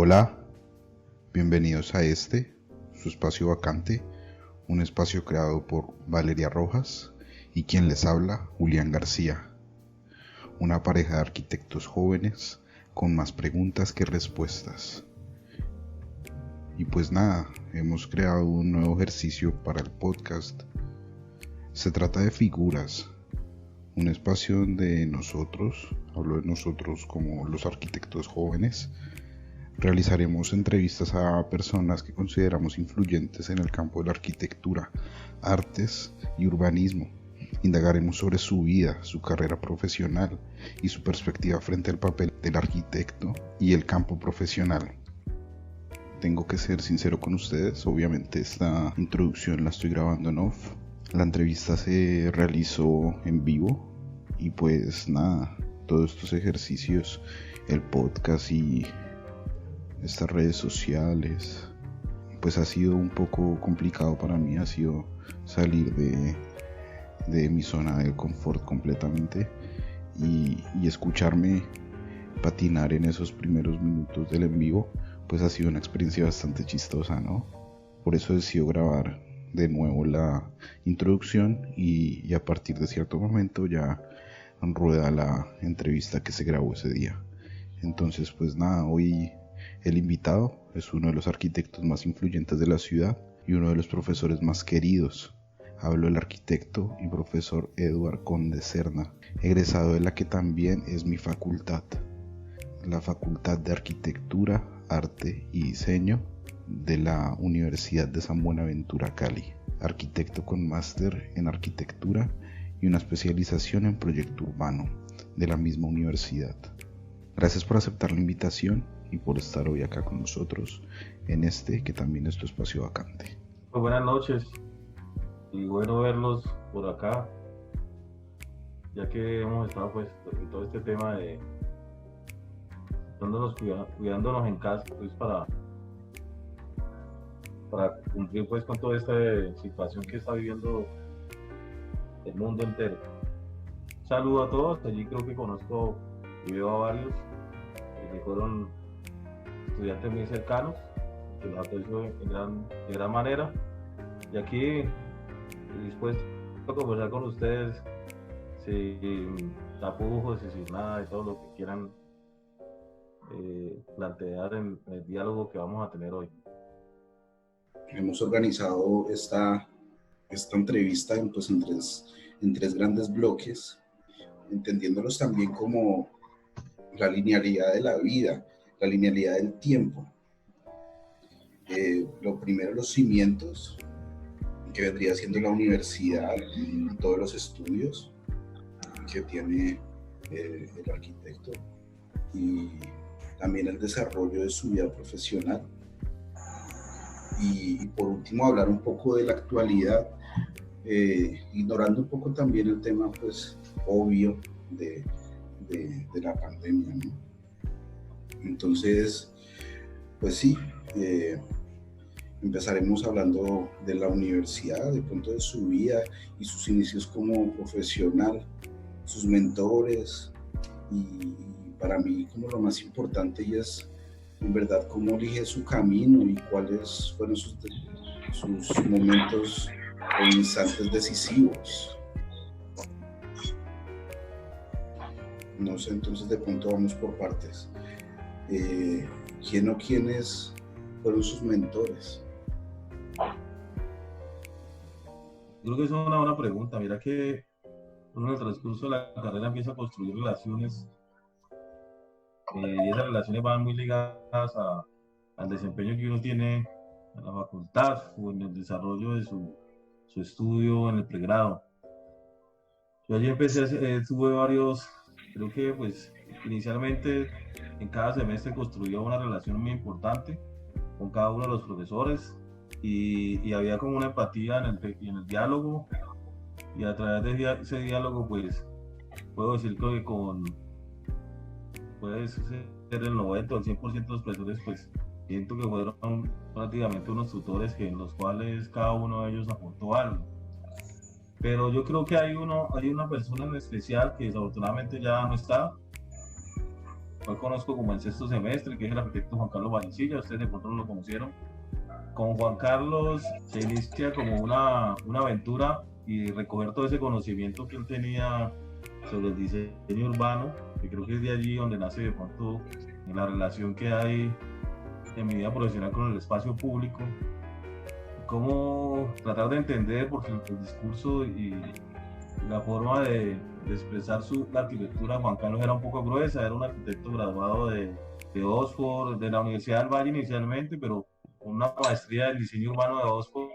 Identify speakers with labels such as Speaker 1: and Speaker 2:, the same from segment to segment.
Speaker 1: Hola, bienvenidos a su espacio vacante, un espacio creado por Valeria Rojas y quien les habla, Julián García, una pareja de arquitectos jóvenes con más preguntas que respuestas. Y pues nada, hemos creado un nuevo ejercicio para el podcast. Se trata de figuras, un espacio donde nosotros, hablo de nosotros como los arquitectos jóvenes, realizaremos entrevistas a personas que consideramos influyentes en el campo de la arquitectura, artes y urbanismo. Indagaremos sobre su vida, su carrera profesional y su perspectiva frente al papel del arquitecto y el campo profesional. Tengo que ser sincero con ustedes, obviamente esta introducción la estoy grabando en off. La entrevista se realizó en vivo y pues nada, todos estos ejercicios, el podcast y estas redes sociales, pues ha sido un poco complicado para mí, ha sido salir de mi zona de confort completamente y escucharme patinar en esos primeros minutos del en vivo, pues ha sido una experiencia bastante chistosa, ¿no? Por eso decido grabar de nuevo la introducción y a partir de cierto momento ya rueda la entrevista que se grabó ese día. Entonces pues nada, hoy el invitado es uno de los arquitectos más influyentes de la ciudad y uno de los profesores más queridos. Hablo del arquitecto y profesor Eduard Conde Serna, egresado de la que también es mi facultad, la Facultad de Arquitectura, Arte y Diseño de la Universidad de San Buenaventura, Cali. Arquitecto con máster en arquitectura y una especialización en proyecto urbano de la misma universidad. Gracias por aceptar la invitación y por estar hoy acá con nosotros en que también es tu espacio vacante.
Speaker 2: Pues buenas noches y bueno verlos por acá, ya que hemos estado pues en todo este tema de cuidándonos en casa pues para cumplir pues con toda esta situación que está viviendo el mundo entero. Saludo a todos, allí creo que conozco y veo a varios que fueron estudiantes muy cercanos, que los aprecio de gran manera, y aquí dispuesto a conversar con ustedes sin tapujos y sin nada de todo lo que quieran plantear en el diálogo que vamos a tener hoy.
Speaker 3: Hemos organizado esta entrevista en tres grandes bloques, entendiéndolos también como la linealidad de la vida, la linealidad del tiempo. Lo primero, los cimientos, que vendría siendo la universidad y todos los estudios que tiene el arquitecto, y también el desarrollo de su vida profesional. Y por último, hablar un poco de la actualidad, ignorando un poco también el tema pues obvio de la pandemia, ¿no? Entonces, pues sí, empezaremos hablando de la universidad, de pronto de su vida y sus inicios como profesional, sus mentores, y para mí como lo más importante y es en verdad cómo elige su camino y cuáles fueron sus momentos o instantes decisivos. No sé, entonces de pronto vamos por partes. ¿Quién o quiénes fueron sus mentores?
Speaker 2: Creo que es una buena pregunta. Mira que uno en el transcurso de la carrera empieza a construir relaciones y esas relaciones van muy ligadas al desempeño que uno tiene en la facultad o en el desarrollo de su estudio en el pregrado. Yo allí tuve varios, creo que pues inicialmente en cada semestre construía una relación muy importante con cada uno de los profesores y había como una empatía en el diálogo, y a través de ese diálogo pues puedo decir que puede ser el 90 o el 100% de los profesores pues siento que fueron prácticamente unos tutores en los cuales cada uno de ellos aportó algo. Pero yo creo que hay una persona en especial que desafortunadamente ya no está, Hoy conozco como en sexto semestre, que es el arquitecto Juan Carlos Vallecilla, ustedes de pronto no lo conocieron. Con Juan Carlos se inicia como una aventura y recoger todo ese conocimiento que él tenía sobre el diseño urbano, que creo que es de allí donde nace de pronto la relación que hay en mi vida profesional con el espacio público, cómo tratar de entender, porque el discurso y la forma de expresar la arquitectura, Juan Carlos era un poco gruesa, era un arquitecto graduado de Oxford, de la Universidad del Valle inicialmente, pero con una maestría del diseño urbano de Oxford,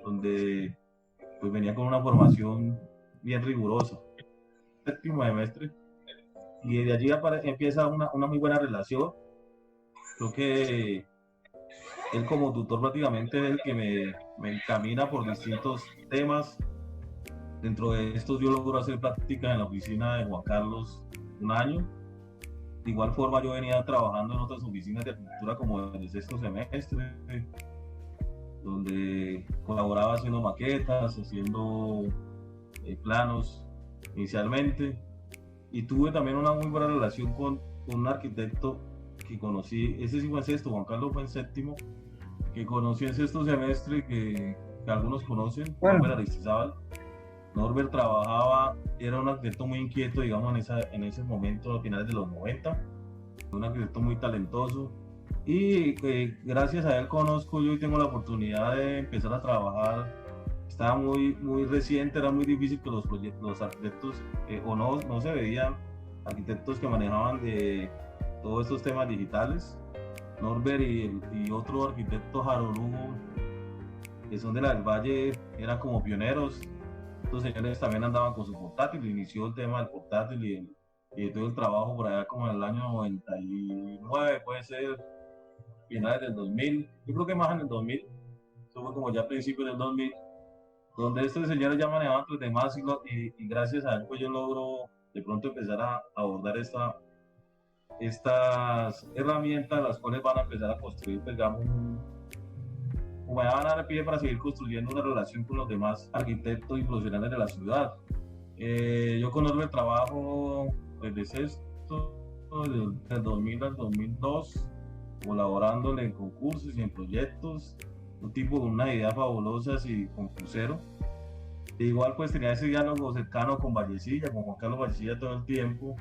Speaker 2: donde pues venía con una formación bien rigurosa. Séptimo semestre, y desde allí empieza una muy buena relación. Creo que él como tutor prácticamente es el que me encamina por distintos temas. Dentro de estos yo logro hacer prácticas en la oficina de Juan Carlos un año. De igual forma yo venía trabajando en otras oficinas de arquitectura como en el sexto semestre, donde colaboraba haciendo maquetas, haciendo planos inicialmente. Y tuve también una muy buena relación con un arquitecto que conocí, ese sí fue en sexto, Juan Carlos fue en séptimo, que conocí en sexto semestre, que algunos conocen, Norbert Aristizábal. Norbert trabajaba, era un arquitecto muy inquieto, digamos, en ese momento, a finales de los 90, un arquitecto muy talentoso, y gracias a él conozco yo y tengo la oportunidad de empezar a trabajar. Estaba muy reciente, era muy difícil que los arquitectos, o no se veían arquitectos que manejaban de todos estos temas digitales. Norbert y otro arquitecto, Harold Hugo, que son de la del Valle, eran como pioneros. Estos señores también andaban con su portátil, inició el tema del portátil y todo el trabajo por allá como en el año 99, puede ser, finales del 2000, yo creo que más en el 2000, eso fue como ya a principios del 2000, donde estos señores ya manejaban los demás y gracias a él pues yo logro de pronto empezar a abordar estas herramientas, las cuales van a empezar a construir, pues, digamos, o me van a dar pie para seguir construyendo una relación con los demás arquitectos y profesionales de la ciudad. Yo con Norbert trabajo desde sexto, del 2000 al 2002, colaborándole en concursos y en proyectos, un tipo con unas ideas fabulosas y concursero. Igual pues tenía ese diálogo cercano con Vallecilla, con Juan Carlos Vallecilla todo el tiempo.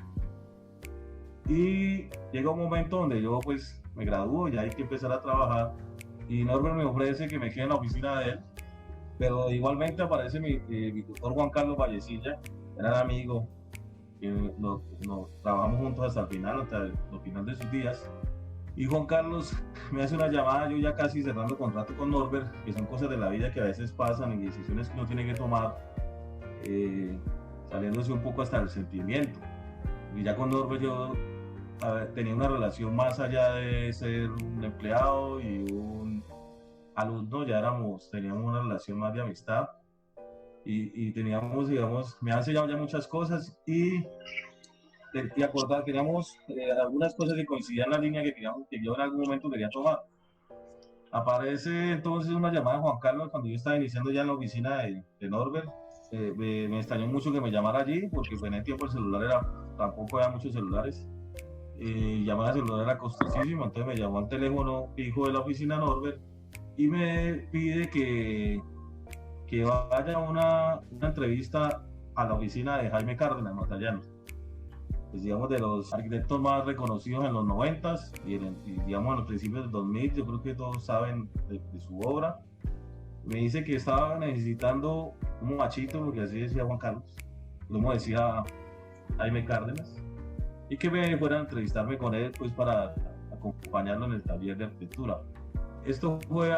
Speaker 2: Y llega un momento donde yo pues me gradúo, ya hay que empezar a trabajar, y Norbert me ofrece que me quede en la oficina de él, pero igualmente aparece mi tutor Juan Carlos Vallecilla, era amigo, que nos trabajamos juntos hasta el final de sus días. Y Juan Carlos me hace una llamada, yo ya casi cerrando contrato con Norbert, que son cosas de la vida que a veces pasan y decisiones que uno tiene que tomar, saliéndose un poco hasta el sentimiento. Y ya con Norbert yo tenía una relación más allá de ser un empleado y un alumno, teníamos una relación más de amistad y teníamos, digamos, me ha enseñado ya muchas cosas y teníamos algunas cosas que coincidían en la línea que yo en algún momento quería tomar. Aparece entonces una llamada de Juan Carlos cuando yo estaba iniciando ya en la oficina de Norbert. Me extrañó mucho que me llamara allí porque en el tiempo el celular tampoco había muchos celulares. Llamar al celular era costosísimo, entonces me llamó al teléfono fijo de la oficina Norbert y me pide que vaya a una entrevista a la oficina de Jaime Cárdenas Matallano, pues digamos de los arquitectos más reconocidos en los 90s y digamos en los principios del 2000, yo creo que todos saben de su obra. Me dice que estaba necesitando un machito, porque así decía Juan Carlos, como decía Jaime Cárdenas, y que me fuera a entrevistarme con él pues para acompañarlo en el taller de arquitectura. Esto fue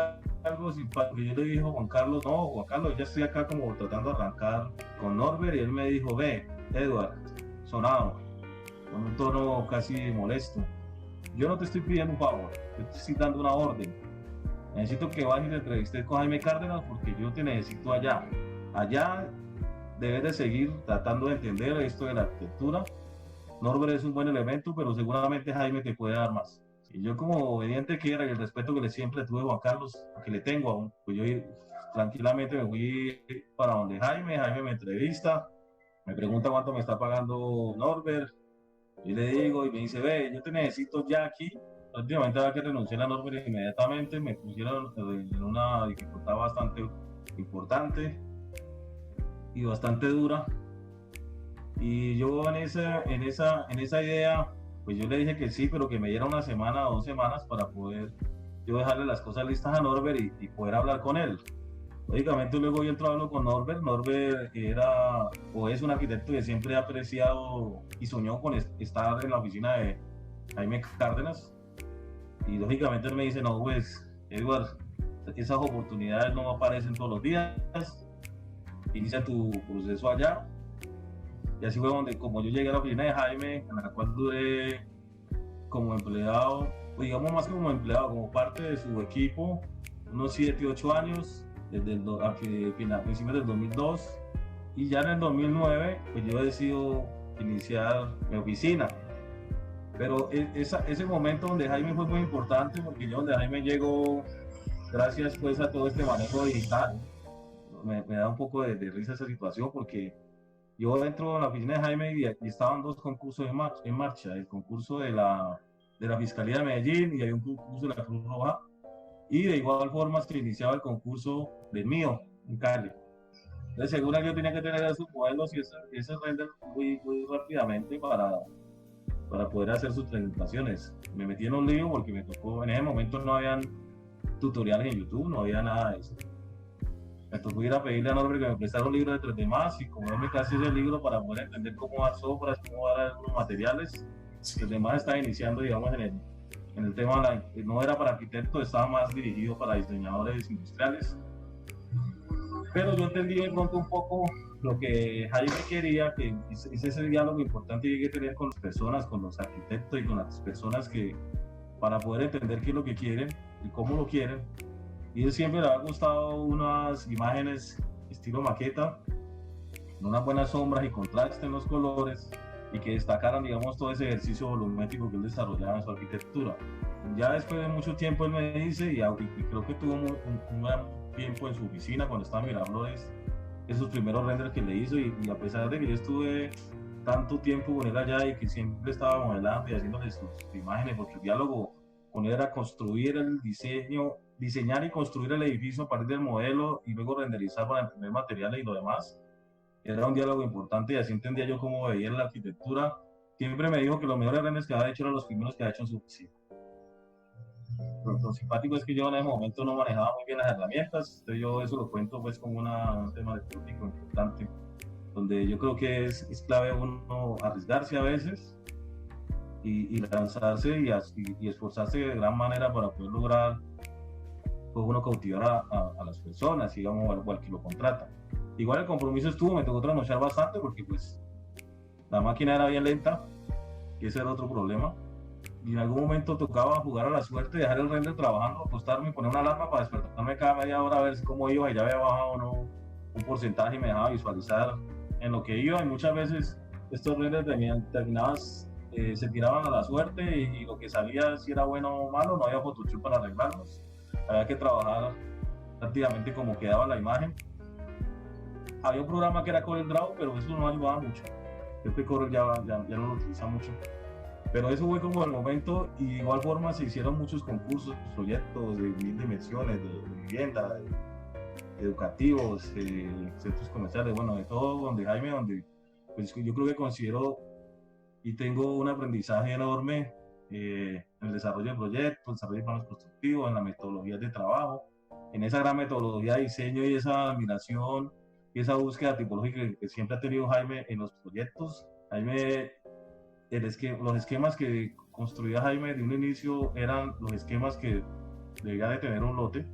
Speaker 2: algo simpático. Yo le dije a Juan Carlos, no, Juan Carlos, ya estoy acá como tratando de arrancar con Norbert, y él me dijo, ve, Edward, sonado, con un tono casi molesto, yo no te estoy pidiendo un favor, te estoy dando una orden. Necesito que vayas y te entrevistes con Jaime Cárdenas porque yo te necesito allá. Allá debes de seguir tratando de entender esto de la arquitectura. Norbert es un buen elemento, pero seguramente Jaime te puede dar más. Y yo, como obediente que era y el respeto que siempre tuve a Juan Carlos, que le tengo aún, pues yo tranquilamente me fui para donde Jaime me entrevista, me pregunta cuánto me está pagando Norbert. Yo le digo y me dice, ve, yo te necesito ya aquí. Prácticamente había que renunciar a Norbert inmediatamente, me pusieron en una dificultad bastante importante y bastante dura. Y yo en esa idea, pues yo le dije que sí, pero que me diera una semana o 2 semanas para poder yo dejarle las cosas listas a Norbert y poder hablar con él. Lógicamente luego yo entro hablando con Norbert. Norbert era o es un arquitecto que siempre ha apreciado y soñó con estar en la oficina de Jaime Cárdenas. Y lógicamente él me dice, no, pues, Edward, esas oportunidades no aparecen todos los días, inicia tu proceso allá. Y así fue donde, como yo llegué a la oficina de Jaime, en la cual duré como empleado, o digamos más que como empleado, como parte de su equipo, unos 7, 8 años, desde principios del 2002, y ya en el 2009, pues yo decido iniciar mi oficina. Pero ese momento donde Jaime fue muy importante, porque yo donde Jaime llegó, gracias pues a todo este manejo digital, me da un poco de risa esa situación, porque yo entro en la oficina de Jaime y estaban 2 concursos en marcha, el concurso de la Fiscalía de Medellín y hay un concurso de la Cruz Roja, y de igual forma se iniciaba el concurso del mío en Cali. Entonces, según yo tenía que tener esos modelos y esos renders muy rápidamente para poder hacer sus presentaciones. Me metí en un lío porque me tocó, en ese momento no habían tutoriales en YouTube, no había nada de eso. Me tocó ir a pedirle a Norbert que me prestara un libro de 3D Max y comerme casi ese libro para poder entender cómo dar sombras, cómo dar algunos materiales. 3D Max estaba iniciando, digamos, en el tema, no era para arquitectos, estaba más dirigido para diseñadores industriales. Pero yo entendí de pronto un poco lo que Jaime quería, que hice ese diálogo importante que hay que tener con las personas, con los arquitectos y con las personas que, para poder entender qué es lo que quieren y cómo lo quieren. Y él siempre le ha gustado unas imágenes estilo maqueta, con unas buenas sombras y contraste en los colores, y que destacaran, digamos, todo ese ejercicio volumétrico que él desarrollaba en su arquitectura. Ya después de mucho tiempo él me dice, y creo que tuvo un gran tiempo en su oficina cuando estaba en Miraflores, esos primeros renders que le hizo, y a pesar de que yo estuve tanto tiempo con él allá y que siempre estaba modelando y haciéndole sus imágenes, porque el diálogo con él era construir el diseño, diseñar y construir el edificio a partir del modelo y luego renderizar para imprimir materiales y lo demás. Era un diálogo importante y así entendía yo cómo veía la arquitectura. Siempre me dijo que los mejores renders que había hecho eran los primeros que había hecho en su oficina. Lo simpático es que yo en ese momento no manejaba muy bien las herramientas, entonces yo eso lo cuento pues como un tema de público importante, donde yo creo que es clave uno arriesgarse a veces y lanzarse y esforzarse de gran manera para poder lograr pues uno cautivar a las personas, digamos, al que lo contrata. Igual el compromiso estuvo, me tocó trasnochar bastante porque pues la máquina era bien lenta, que ese era otro problema. Y en algún momento tocaba jugar a la suerte, dejar el render trabajando, acostarme y poner una alarma para despertarme cada media hora a ver cómo iba, y ya había bajado o no un porcentaje y me dejaba visualizar en lo que iba. Y muchas veces estos renders se tiraban a la suerte y lo que salía, si era bueno o malo, no había Photoshop para arreglarlos. Había que trabajar prácticamente como quedaba la imagen. Había un programa que era CorelDRAW, pero eso no ayudaba mucho. Creo que Corel ya no lo utiliza mucho. Pero eso fue como el momento, y de igual forma se hicieron muchos concursos, proyectos de 1000 dimensiones, de vivienda, de educativos, centros comerciales, bueno, de todo, donde Jaime, pues yo creo que considero y tengo un aprendizaje enorme en el desarrollo de proyectos, en el desarrollo de planos constructivos, en la metodología de trabajo, en esa gran metodología de diseño y esa admiración y esa búsqueda tipológica que siempre ha tenido Jaime en los proyectos. Jaime, los esquemas que construía Jaime de un inicio eran los esquemas que debía de tener un lote.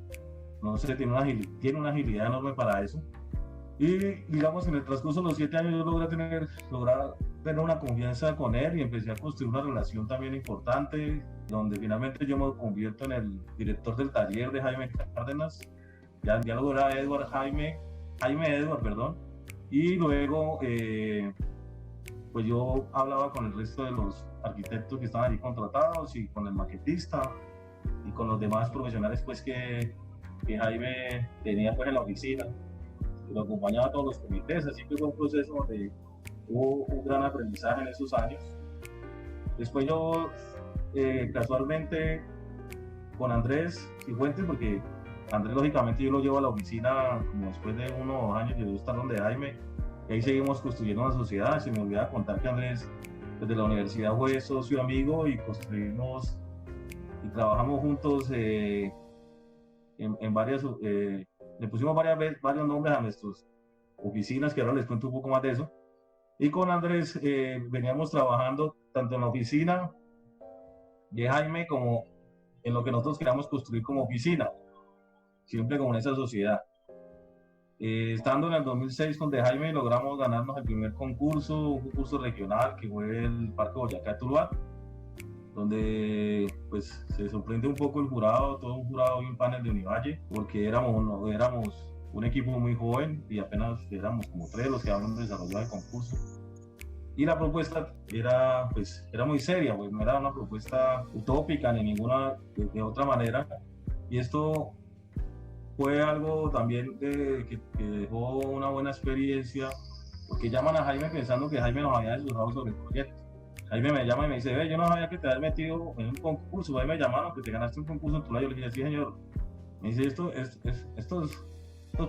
Speaker 2: No sé, tiene una agilidad enorme para eso. Y digamos, en el transcurso de los 7 años yo logré tener una confianza con él y empecé a construir una relación también importante, donde finalmente yo me convierto en el director del taller de Jaime Cárdenas. Ya el diálogo era Jaime Edward, perdón. Y luego pues yo hablaba con el resto de los arquitectos que estaban allí contratados y con el maquetista y con los demás profesionales pues que Jaime tenía pues en la oficina. Lo acompañaba a todos los comités, así que fue un proceso donde hubo un gran aprendizaje en esos años. Después yo casualmente con Andrés Cifuentes, porque Andrés lógicamente yo lo llevo a la oficina como después de 1 o 2 años yo estar donde Jaime, y ahí seguimos construyendo una sociedad. Se me olvidaba contar que Andrés desde la universidad fue socio amigo y construimos y trabajamos juntos en varias, le pusimos varios nombres a nuestras oficinas, que ahora les cuento un poco más de eso. Y con Andrés veníamos trabajando tanto en la oficina de Jaime como en lo que nosotros queríamos construir como oficina, siempre con esa sociedad. Estando en el 2006 con De Jaime logramos ganarnos el primer concurso, un concurso regional que fue el Parque Boyacá de Tuluá, donde pues se sorprende un poco el jurado, todo un jurado y un panel de Univalle, porque éramos un equipo muy joven y apenas éramos como 3 los que habíamos desarrollado el concurso. Y la propuesta era muy seria, pues no era una propuesta utópica ni ninguna de otra manera. Y esto fue algo también que dejó una buena experiencia, porque llaman a Jaime pensando que Jaime nos había ayudado sobre el proyecto. Jaime me llama y me dice, ve, yo no sabía que te habías metido en un concurso, ahí me llamaron que te ganaste un concurso en Tuluá. Yo le dije, sí señor. Me dice, estos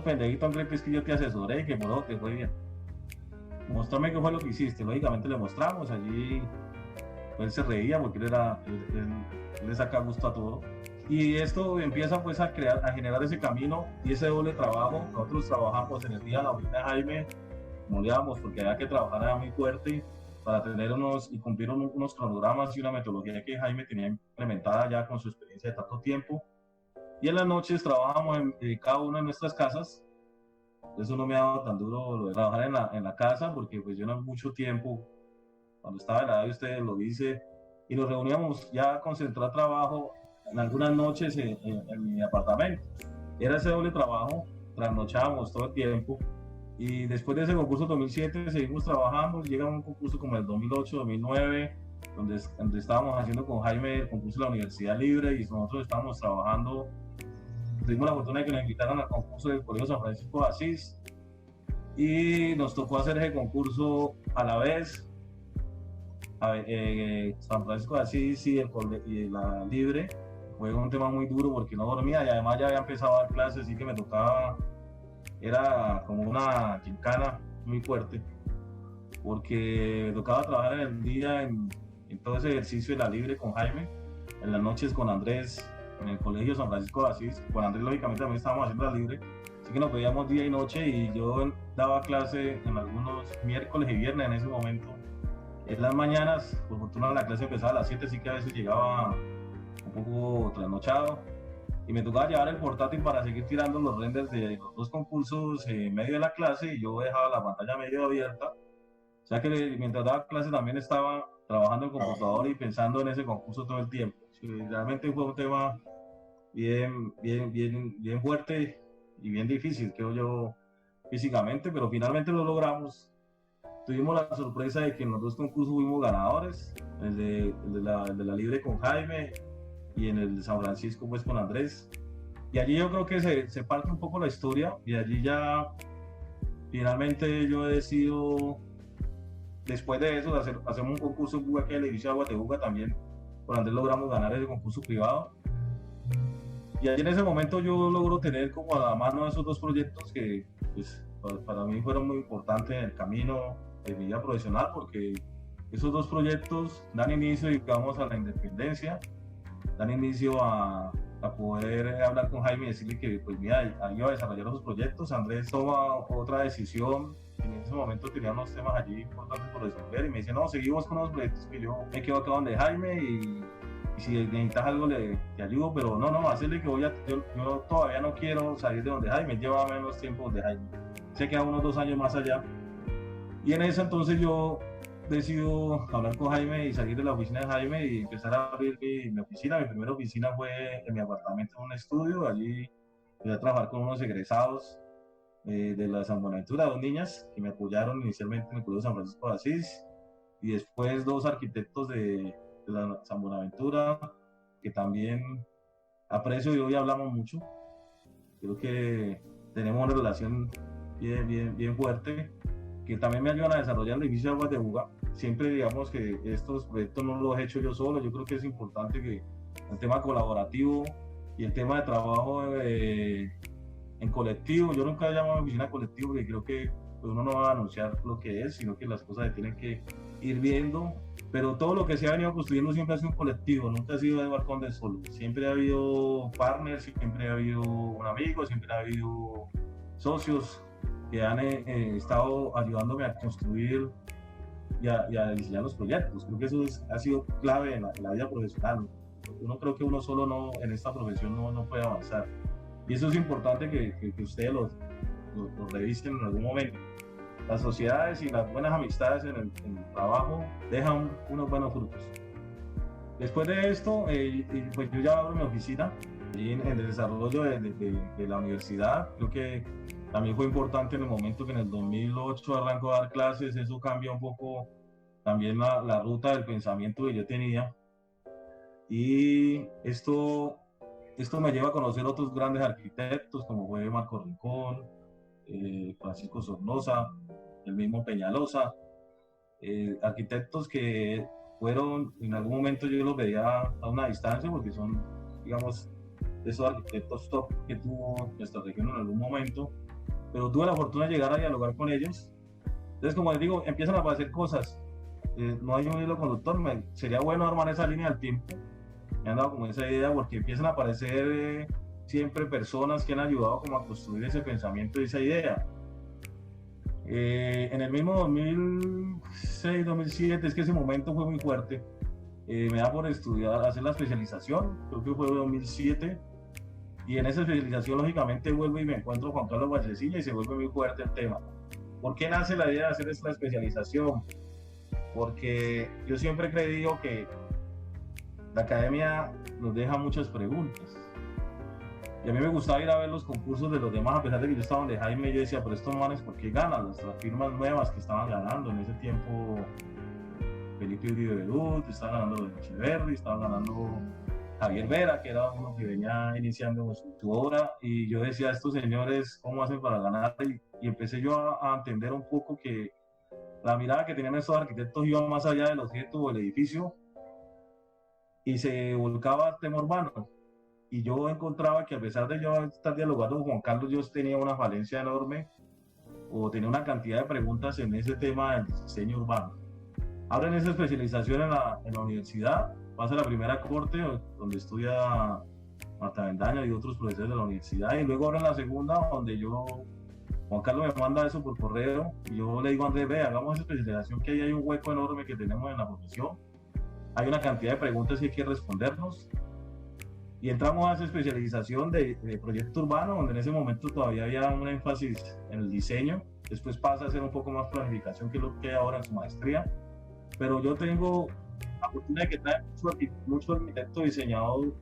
Speaker 2: pendejitos creen que es que yo te asesoré y que por eso te fue bien. Mostrame qué fue lo que hiciste. Lógicamente le mostramos, allí él se reía porque él le saca gusto a todo. Y esto empieza pues a generar ese camino y ese doble trabajo. Nosotros trabajamos en el día en la oficina de Jaime, moleábamos porque había que trabajar era muy fuerte para tener y cumplir unos cronogramas y una metodología que Jaime tenía implementada ya con su experiencia de tanto tiempo. Y en las noches trabajábamos en cada una de nuestras casas. Eso no me ha dado tan duro lo de trabajar en la casa, porque pues yo no mucho tiempo, cuando estaba en la edad ustedes lo hice, y nos reuníamos ya a concentrar trabajo en algunas noches en mi apartamento. Era ese doble trabajo, trasnochábamos todo el tiempo, y después de ese concurso 2007 seguimos trabajando. Llega un concurso como el 2008, 2009, donde estábamos haciendo con Jaime el concurso de la Universidad Libre, y nosotros estábamos trabajando. Tuvimos la fortuna de que nos invitaran al concurso del Colegio San Francisco de Asís y nos tocó hacer ese concurso a la vez. San Francisco de Asís y la Libre fue un tema muy duro porque no dormía y además ya había empezado a dar clases, así que me tocaba, era como una gincana muy fuerte porque me tocaba trabajar en el día en todo ese ejercicio de la Libre con Jaime, en las noches con Andrés en el Colegio San Francisco de Asís. Con Andrés lógicamente también estábamos haciendo la Libre, así que nos veíamos día y noche, y yo daba clase en algunos miércoles y viernes en ese momento. En las mañanas, por fortuna la clase empezaba a las 7, así que a veces llegaba un poco trasnochado y me tocaba llevar el portátil para seguir tirando los renders de los 2 concursos en medio de la clase, y yo dejaba la pantalla medio abierta, o sea que mientras daba clase también estaba trabajando en el computador y pensando en ese concurso todo el tiempo. Realmente fue un tema bien fuerte y bien difícil, creo yo, físicamente, pero finalmente lo logramos. Tuvimos la sorpresa de que en los 2 concursos fuimos ganadores, el de la Libre con Jaime y en el de San Francisco pues con Andrés. Y allí yo creo que se parte un poco la historia, y allí ya finalmente yo he decidido, después de eso, hacemos un concurso en Buga, que es el edificio de Aguas de Buga también. Con Andrés logramos ganar ese concurso privado. Y allí en ese momento yo logro tener como a la mano esos 2 proyectos que pues, para mí fueron muy importantes en el camino de mi vida profesional, porque esos 2 proyectos dan inicio, digamos, a la independencia, dan inicio a poder hablar con Jaime y decirle que pues mira, iba a desarrollar esos proyectos. Andrés toma otra decisión. En ese momento tenía unos temas allí importantes por resolver y me dice, no, seguimos con los proyectos, que yo me quedo acá donde Jaime y si necesitas algo te ayudo, pero no, hacerle que yo todavía no quiero salir de donde Jaime, lleva menos tiempo donde Jaime, se queda unos 2 años más allá. Y en ese entonces yo decido hablar con Jaime y salir de la oficina de Jaime y empezar a abrir mi oficina. Mi primera oficina fue en mi apartamento, en un estudio. Allí empecé a trabajar con unos egresados de la San Buenaventura, 2 niñas que me apoyaron inicialmente en el Colegio San Francisco de Asís, y después 2 arquitectos de la San Buenaventura que también aprecio y hoy hablamos mucho. Creo que tenemos una relación bien fuerte, que también me ayudan a desarrollar el edificio de Aguas de Buga. siempre digamos que estos proyectos no los he hecho yo solo. Yo creo que es importante que el tema colaborativo y el tema de trabajo en colectivo, yo nunca llamo a mi oficina colectivo porque creo que pues, uno no va a anunciar lo que es, sino que las cosas se tienen que ir viendo, pero todo lo que se ha venido construyendo siempre ha sido un colectivo, nunca ha sido de balcón de solo, siempre ha habido partners, siempre ha habido un amigo, siempre ha habido socios que han estado ayudándome a construir y a diseñar los proyectos. Creo que eso ha sido clave en la vida profesional. Uno creo que uno solo no, en esta profesión no puede avanzar. Y eso es importante que ustedes lo revisen en algún momento. Las sociedades y las buenas amistades en el trabajo dejan unos buenos frutos. Después de esto, pues yo ya abro mi oficina y en el desarrollo de la universidad. Creo que también fue importante en el momento que en el 2008 arranco a dar clases. Eso cambia un poco también la ruta del pensamiento que yo tenía. Y esto me lleva a conocer otros grandes arquitectos como fue Marco Rincón, Francisco Sornosa, el mismo Peñalosa, arquitectos que fueron, en algún momento yo los veía a una distancia porque son, digamos, esos arquitectos top que tuvo nuestra región en algún momento, pero tuve la fortuna de llegar a dialogar con ellos. Entonces, como les digo, empiezan a aparecer cosas, no hay un hilo conductor, sería bueno armar esa línea del tiempo. Me han dado como esa idea porque empiezan a aparecer siempre personas que han ayudado como a construir ese pensamiento y esa idea. En el mismo 2006, 2007, es que ese momento fue muy fuerte. Me da por estudiar, hacer la especialización, creo que fue 2007, y en esa especialización lógicamente vuelvo y me encuentro con Juan Carlos Vallecilla y se vuelve muy fuerte el tema. ¿Por qué nace la idea de hacer esta especialización? Porque yo siempre he creído que la academia nos deja muchas preguntas. Y a mí me gustaba ir a ver los concursos de los demás, a pesar de que yo estaba donde Jaime, yo decía, pero estos manes, ¿por qué ganan? Las firmas nuevas que estaban ganando en ese tiempo, Felipe Uribe Berut, estaban ganando de Echeverri, estaban ganando Javier Vera, que era uno que venía iniciando su obra, y yo decía, estos señores, ¿cómo hacen para ganar? Y empecé yo a entender un poco que la mirada que tenían estos arquitectos iba más allá del objeto o el edificio, y se volcaba al tema urbano. Y yo encontraba que a pesar de yo estar dialogando con Juan Carlos, yo tenía una falencia enorme o tenía una cantidad de preguntas en ese tema del diseño urbano. Abren esa especialización en la universidad, pasa la primera corte donde estudia Marta Bendaña y otros profesores de la universidad, y luego abren la segunda donde Juan Carlos me manda eso por correo y yo le digo a Andrés, ve, hagamos esa especialización que ahí hay un hueco enorme que tenemos en la profesión. Hay una cantidad de preguntas que hay que respondernos. Y entramos a esa especialización de proyecto urbano, donde en ese momento todavía había un énfasis en el diseño. Después pasa a ser un poco más planificación, que es lo que hay ahora en su maestría. Pero yo tengo la fortuna de que trae mucho arquitecto diseñador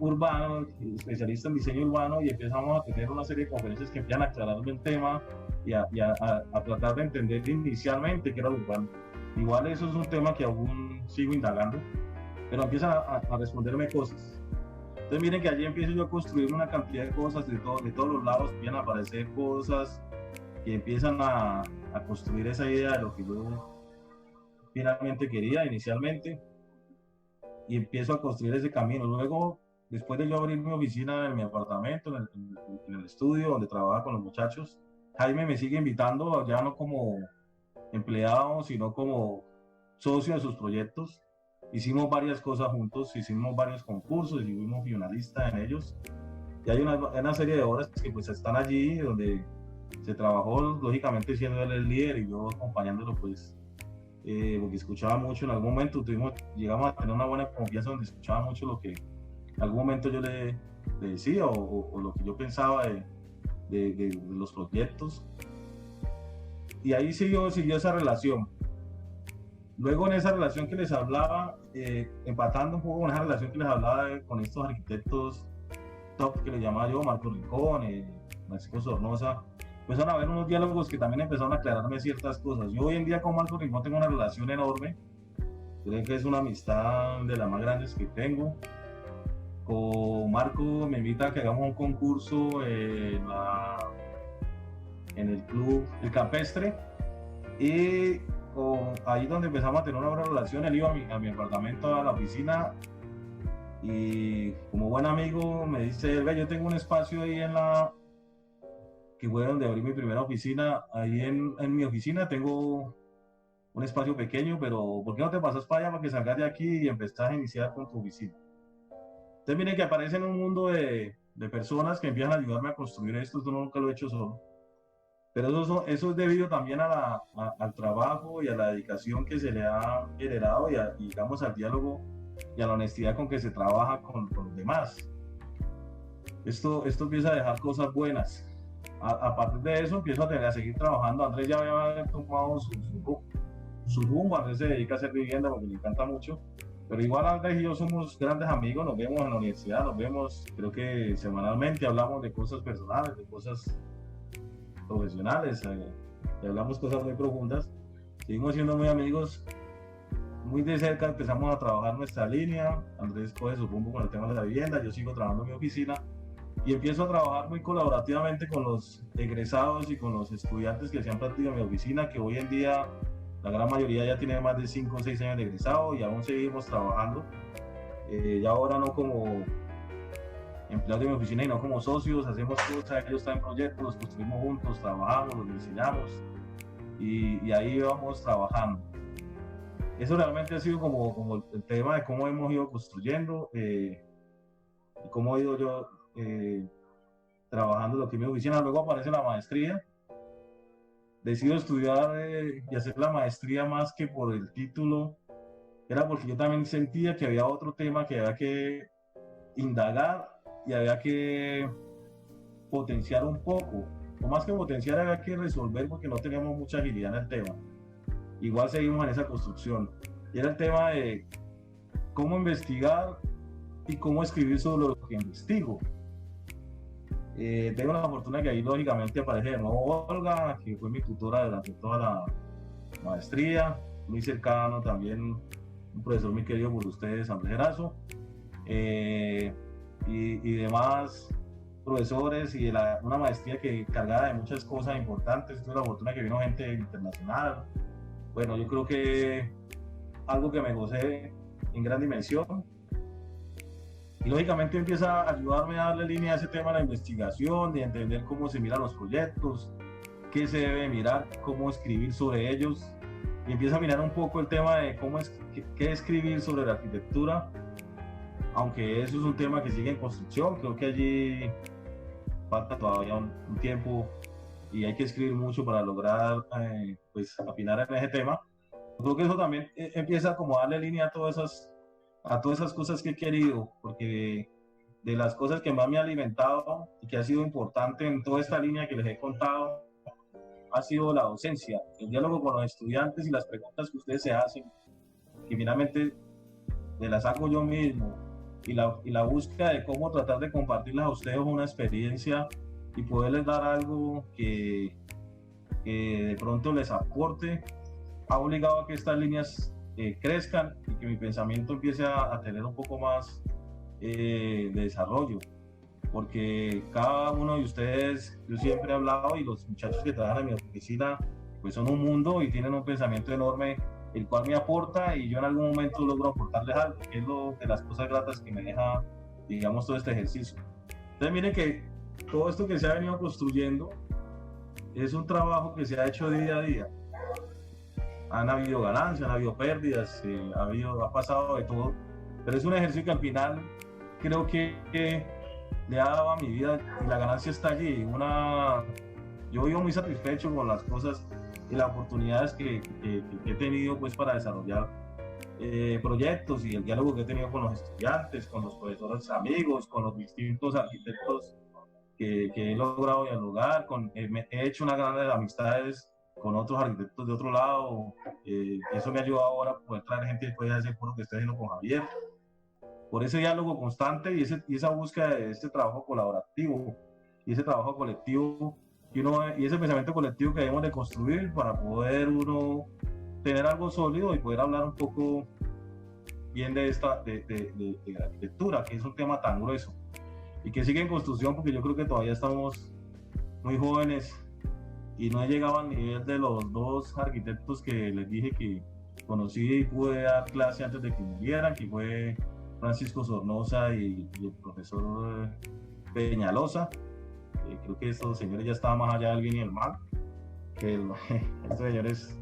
Speaker 2: urbano, especialista en diseño urbano, y empezamos a tener una serie de conferencias que empiezan a aclararme el tema y a tratar de entender inicialmente qué era lo urbano. Igual eso es un tema que aún sigo indagando, pero empiezan a responderme cosas. Entonces miren que allí empiezo yo a construir una cantidad de cosas de todos los lados, empiezan a aparecer cosas que empiezan a construir esa idea de lo que yo finalmente quería inicialmente, y empiezo a construir ese camino. Luego, después de yo abrir mi oficina en mi apartamento, en el estudio donde trabajaba con los muchachos, Jaime me sigue invitando, ya no como empleado, sino como socio de sus proyectos. Hicimos varias cosas juntos, hicimos varios concursos y fuimos finalistas en ellos. Y hay una serie de obras que pues están allí donde se trabajó, lógicamente siendo él el líder y yo acompañándolo, pues, porque escuchaba mucho. En algún momento llegamos a tener una buena confianza donde escuchaba mucho lo que en algún momento yo le decía o lo que yo pensaba de los proyectos. Y ahí siguió esa relación. Luego en esa relación que les hablaba, empatando un poco con esa relación que les hablaba con estos arquitectos top que les llamaba yo, Marco Rincón, Francisco Sornosa, empezaron a haber unos diálogos que también empezaron a aclararme ciertas cosas. Yo hoy en día con Marco Rincón tengo una relación enorme, creo que es una amistad de las más grandes que tengo. Con Marco me invita a que hagamos un concurso en el club El Campestre, y ahí donde empezamos a tener una buena relación, él iba a mi apartamento, a la oficina, y como buen amigo me dice, ve, yo tengo un espacio ahí que fue donde abrí mi primera oficina, ahí en mi oficina tengo un espacio pequeño, pero ¿por qué no te pasas para allá para que salgas de aquí y empezás a iniciar con tu oficina? Entonces miren que aparece en un mundo de personas que empiezan a ayudarme a construir esto nunca lo he hecho solo. Pero eso es debido también al trabajo y a la dedicación que se le ha generado y digamos al diálogo y a la honestidad con que se trabaja con los demás. Esto empieza a dejar cosas buenas. A partir de eso empiezo a seguir trabajando. Andrés ya había tomado su rumbo. Andrés se dedica a hacer vivienda porque le encanta mucho. Pero igual Andrés y yo somos grandes amigos, nos vemos en la universidad, nos vemos creo que semanalmente, hablamos de cosas personales, de cosas profesionales, y hablamos cosas muy profundas. Seguimos siendo muy amigos, muy de cerca empezamos a trabajar nuestra línea. Andrés coge su rumbo con el tema de la vivienda, yo sigo trabajando en mi oficina y empiezo a trabajar muy colaborativamente con los egresados y con los estudiantes que se han practicado en mi oficina, que hoy en día la gran mayoría ya tiene más de 5 o 6 años de egresado y aún seguimos trabajando, ya ahora no como empleados de mi oficina, sino como socios, hacemos cosas, ellos están en proyectos, los construimos juntos, trabajamos, los diseñamos y ahí vamos trabajando. Eso realmente ha sido como el tema de cómo hemos ido construyendo y cómo he ido yo trabajando lo que es mi oficina. Luego aparece la maestría. Decido estudiar y hacer la maestría más que por el título, era porque yo también sentía que había otro tema que había que indagar y había que potenciar un poco, o más que potenciar había que resolver porque no teníamos mucha agilidad en el tema. Igual seguimos en esa construcción, y era el tema de cómo investigar y cómo escribir sobre lo que investigo. Tengo la fortuna que ahí lógicamente aparece de nuevo Olga, que fue mi tutora durante toda la maestría, muy cercano también, un profesor muy querido por ustedes, Andrés Erazo, y demás profesores, y una maestría que cargada de muchas cosas importantes. Tuve la fortuna que vino gente internacional. Bueno, yo creo que algo que me gocé en gran dimensión. Y lógicamente empieza a ayudarme a darle línea a ese tema de la investigación, de entender cómo se miran los proyectos, qué se debe mirar, cómo escribir sobre ellos. Y empieza a mirar un poco el tema de qué escribir sobre la arquitectura, aunque eso es un tema que sigue en construcción. Creo que allí falta todavía un tiempo y hay que escribir mucho para lograr pues afinar en ese tema. Creo que eso también empieza como a darle línea a todas esas cosas que he querido, porque de las cosas que más me ha alimentado y que ha sido importante en toda esta línea que les he contado, ha sido la docencia, el diálogo con los estudiantes y las preguntas que ustedes se hacen, que finalmente me las hago yo mismo, y la búsqueda de cómo tratar de compartirles a ustedes una experiencia y poderles dar algo que de pronto les aporte, ha obligado a que estas líneas crezcan y que mi pensamiento empiece a tener un poco más de desarrollo, porque cada uno de ustedes, yo siempre he hablado, y los muchachos que trabajan en mi oficina pues son un mundo y tienen un pensamiento enorme, el cual me aporta, y yo en algún momento logro aportarles algo, que es lo de las cosas gratas que me deja, digamos, todo este ejercicio. Entonces miren que todo esto que se ha venido construyendo es un trabajo que se ha hecho día a día. Han habido ganancias, han habido pérdidas, ha pasado de todo, pero es un ejercicio que al final creo que le ha dado a mi vida, y la ganancia está allí. Yo vivo muy satisfecho con las cosas y las oportunidades que he tenido pues para desarrollar proyectos, y el diálogo que he tenido con los estudiantes, con los profesores amigos, con los distintos arquitectos que he logrado dialogar, he hecho una gran amistades con otros arquitectos de otro lado. Eso me ha ayudado ahora a poder traer gente después de ese foro que estoy haciendo con Javier, por ese diálogo constante y esa búsqueda de este trabajo colaborativo y ese trabajo colectivo y ese pensamiento colectivo que debemos de construir para poder uno tener algo sólido y poder hablar un poco bien de la arquitectura, que es un tema tan grueso y que sigue en construcción, porque yo creo que todavía estamos muy jóvenes y no he llegado al nivel de los dos arquitectos que les dije que conocí y pude dar clase antes de que murieran, que fue Francisco Sornosa y el profesor Peñalosa. Creo que estos señores ya estaban más allá del bien y el mal, que estos señores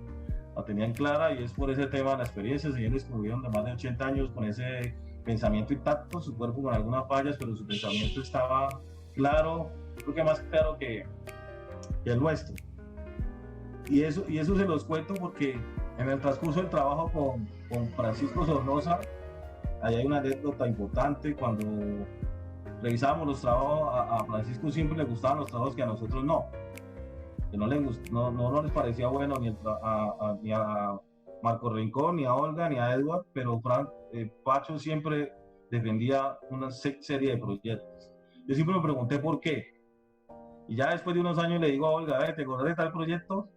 Speaker 2: la tenían clara, y es por ese tema de la experiencia. Señores que murieron de más de 80 años con ese pensamiento intacto, su cuerpo con algunas fallas, pero su pensamiento estaba claro, creo que más claro que el nuestro. Y eso se los cuento porque en el transcurso del trabajo con Francisco Sornosa, ahí hay una anécdota importante. Cuando revisábamos los trabajos, a Francisco siempre le gustaban los trabajos que a nosotros no, que no les parecía bueno ni a Marco Rincón, ni a Olga, ni a Edward, pero Pacho siempre defendía una serie de proyectos. Yo siempre me pregunté por qué, y ya después de unos años le digo a Olga, ¿te acordás de tal proyecto?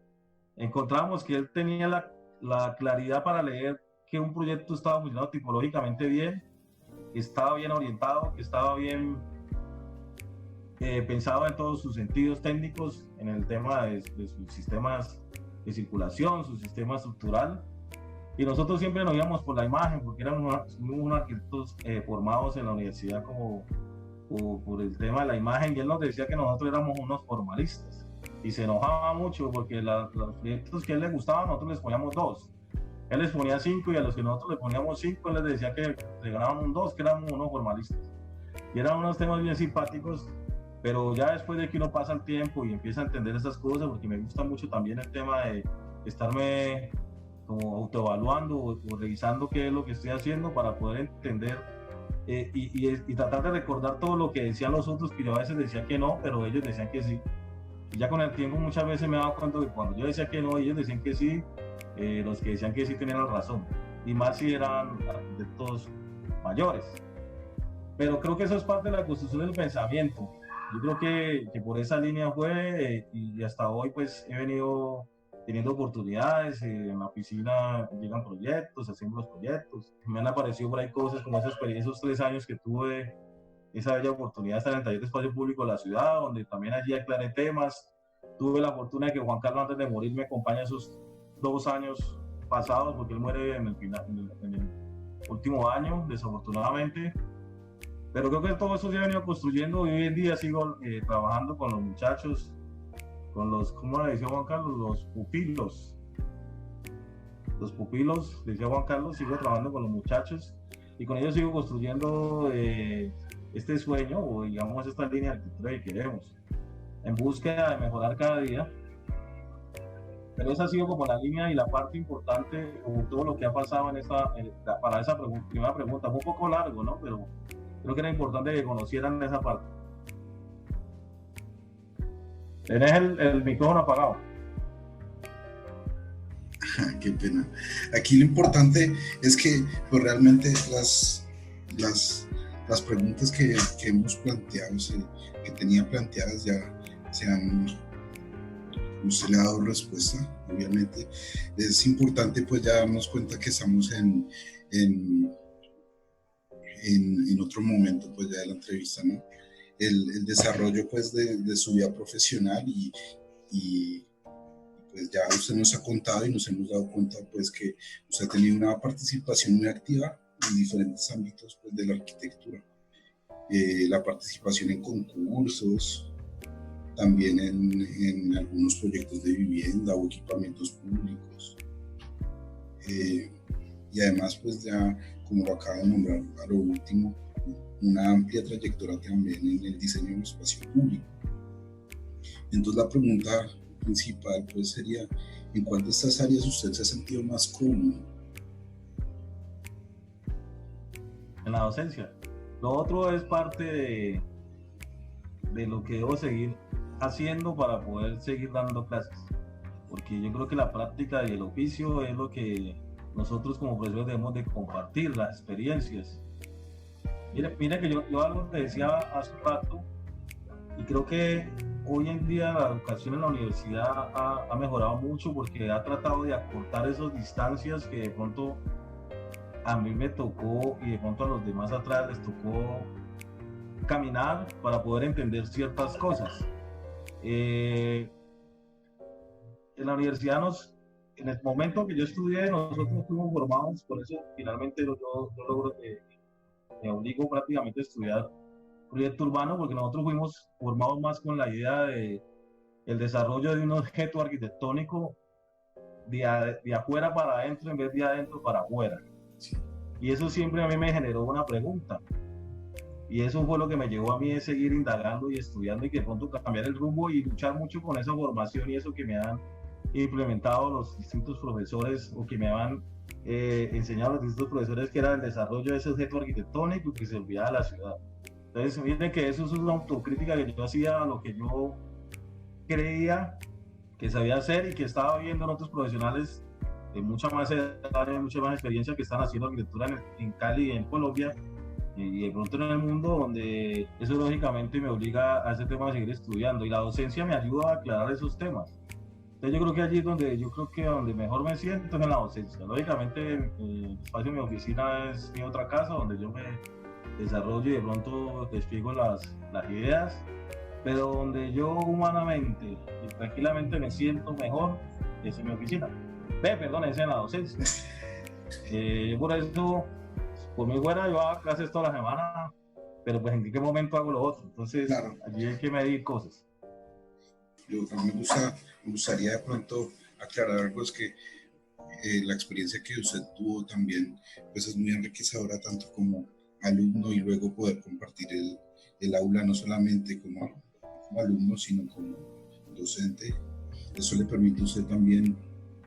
Speaker 2: Encontramos que él tenía la claridad para leer que un proyecto estaba funcionando tipológicamente bien, que estaba bien orientado, que estaba bien pensado en todos sus sentidos técnicos, en el tema de sus sistemas de circulación, su sistema estructural. Y nosotros siempre nos íbamos por la imagen, porque éramos unos arquitectos formados en la universidad por el tema de la imagen, y él nos decía que nosotros éramos unos formalistas. Y se enojaba mucho porque los proyectos que a él le gustaban, nosotros les poníamos 2. Él les ponía 5, y a los que nosotros le poníamos 5, él les decía que le ganaban un 2, que éramos unos formalistas. Y eran unos temas bien simpáticos, pero ya después de que uno pasa el tiempo y empieza a entender esas cosas, porque me gusta mucho también el tema de estarme como autoevaluando o revisando qué es lo que estoy haciendo para poder entender y tratar de recordar todo lo que decían los otros, que yo a veces decía que no, pero ellos decían que sí. Y ya con el tiempo muchas veces me he dado cuenta que cuando yo decía que no, ellos decían que sí, los que decían que sí tenían la razón, y más si eran arquitectos mayores. Pero creo que eso es parte de la construcción del pensamiento. Yo creo que por esa línea fue, y hasta hoy pues he venido teniendo oportunidades. En la oficina llegan proyectos, hacemos los proyectos. Me han aparecido por ahí cosas como esa experiencia, esos 3 años que tuve esa bella oportunidad de estar en el taller de espacio público de la ciudad, donde también allí aclaré temas. Tuve la fortuna de que Juan Carlos, antes de morir, me acompaña esos 2 años pasados, porque él muere en el último año, desafortunadamente. Pero creo que todo eso se ha venido construyendo, y hoy en día sigo trabajando con los muchachos, con los, ¿cómo le decía Juan Carlos? Los pupilos. Los pupilos, decía Juan Carlos, sigo trabajando con los muchachos, y con ellos sigo construyendo este sueño, o digamos esta línea de arquitectura que queremos, en búsqueda de mejorar cada día. Pero esa ha sido como la línea y la parte importante, como todo lo que ha pasado para esa primera pregunta. Fue un poco largo, ¿no? Pero creo que era importante que conocieran esa parte. Tenés el micrófono apagado.
Speaker 3: Qué pena. Aquí lo importante es que pues, realmente las preguntas que hemos planteado, que tenía planteadas, ya se han, usted le ha dado respuesta. Obviamente es importante pues ya darnos cuenta que estamos en otro momento pues ya de la entrevista, ¿no? El desarrollo pues de su vida profesional, y pues ya usted nos ha contado y nos hemos dado cuenta pues que usted ha tenido una participación muy activa en diferentes ámbitos pues de la arquitectura. La participación en concursos, también en algunos proyectos de vivienda o equipamientos públicos. Y además pues ya, como lo acaba de nombrar a lo último, una amplia trayectoria también en el diseño del espacio público. Entonces la pregunta principal pues sería, ¿en cuál de estas áreas usted se ha sentido más cómodo?
Speaker 2: En la docencia. Lo otro es parte de lo que debo seguir haciendo para poder seguir dando clases, porque yo creo que la práctica y el oficio es lo que nosotros como profesores debemos de compartir, las experiencias. Mira que yo algo te decía hace un rato, y creo que hoy en día la educación en la universidad ha mejorado mucho, porque ha tratado de acortar esas distancias que de pronto a mí me tocó, y de pronto a los demás atrás les tocó caminar para poder entender ciertas cosas. en la universidad en el momento que yo estudié, nosotros fuimos formados, por eso finalmente yo logro, me obligo prácticamente a estudiar proyecto urbano, porque nosotros fuimos formados más con la idea de el desarrollo de un objeto arquitectónico de afuera para adentro en vez de adentro para afuera. Y eso siempre a mí me generó una pregunta. Y eso fue lo que me llevó a mí de seguir indagando y estudiando y que de pronto cambiar el rumbo y luchar mucho con esa formación y eso que me han implementado los distintos profesores o que me han enseñado los distintos profesores, que era el desarrollo de ese objeto arquitectónico que se olvidaba de la ciudad. Entonces, miren que eso es una autocrítica que yo hacía a lo que yo creía que sabía hacer y que estaba viendo en otros profesionales de mucha más edad, de mucha más experiencia que están haciendo arquitectura en Cali y en Colombia y de pronto en el mundo, donde eso lógicamente me obliga a ese tema de seguir estudiando y la docencia me ayuda a aclarar esos temas. Entonces yo creo que allí es donde mejor me siento es en la docencia. Lógicamente el espacio de mi oficina es mi otra casa donde yo me desarrollo y de pronto despliego las ideas, pero donde yo humanamente y tranquilamente me siento mejor es en mi oficina. Es en la docencia. Por eso, por mí fuera, yo hago clases toda la semana, pero pues en qué momento hago lo otro. Entonces, claro, allí hay que medir cosas.
Speaker 3: Yo también me gustaría de pronto aclarar algo, es que la experiencia que usted tuvo también pues es muy enriquecedora tanto como alumno y luego poder compartir el aula no solamente como alumno sino como docente. Eso le permite a usted también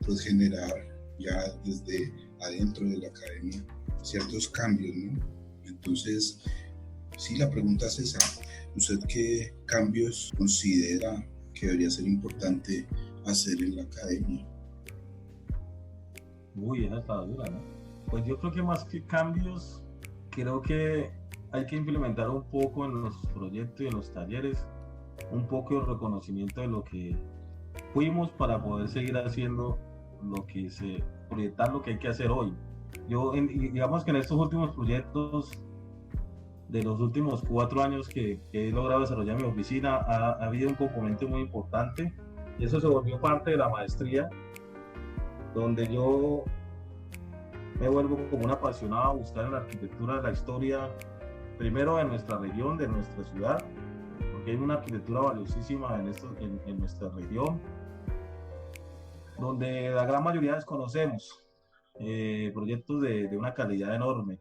Speaker 3: pues generar ya desde adentro de la academia ciertos cambios, ¿no? Entonces, sí, la pregunta es esa. ¿Usted qué cambios considera que debería ser importante hacer en la academia?
Speaker 2: Uy, esa está dura, ¿no? Pues yo creo que más que cambios, creo que hay que implementar un poco en los proyectos y en los talleres, un poco de reconocimiento de lo que fuimos para poder seguir haciendo proyectar lo que hay que hacer hoy. Digamos que en estos últimos proyectos de los últimos 4 años que he logrado desarrollar mi oficina, ha habido un componente muy importante y eso se volvió parte de la maestría, donde yo me vuelvo como un apasionado a buscar en la arquitectura la historia, primero de nuestra región, de nuestra ciudad, porque hay una arquitectura valiosísima en nuestra región, donde la gran mayoría desconocemos proyectos de una calidad enorme.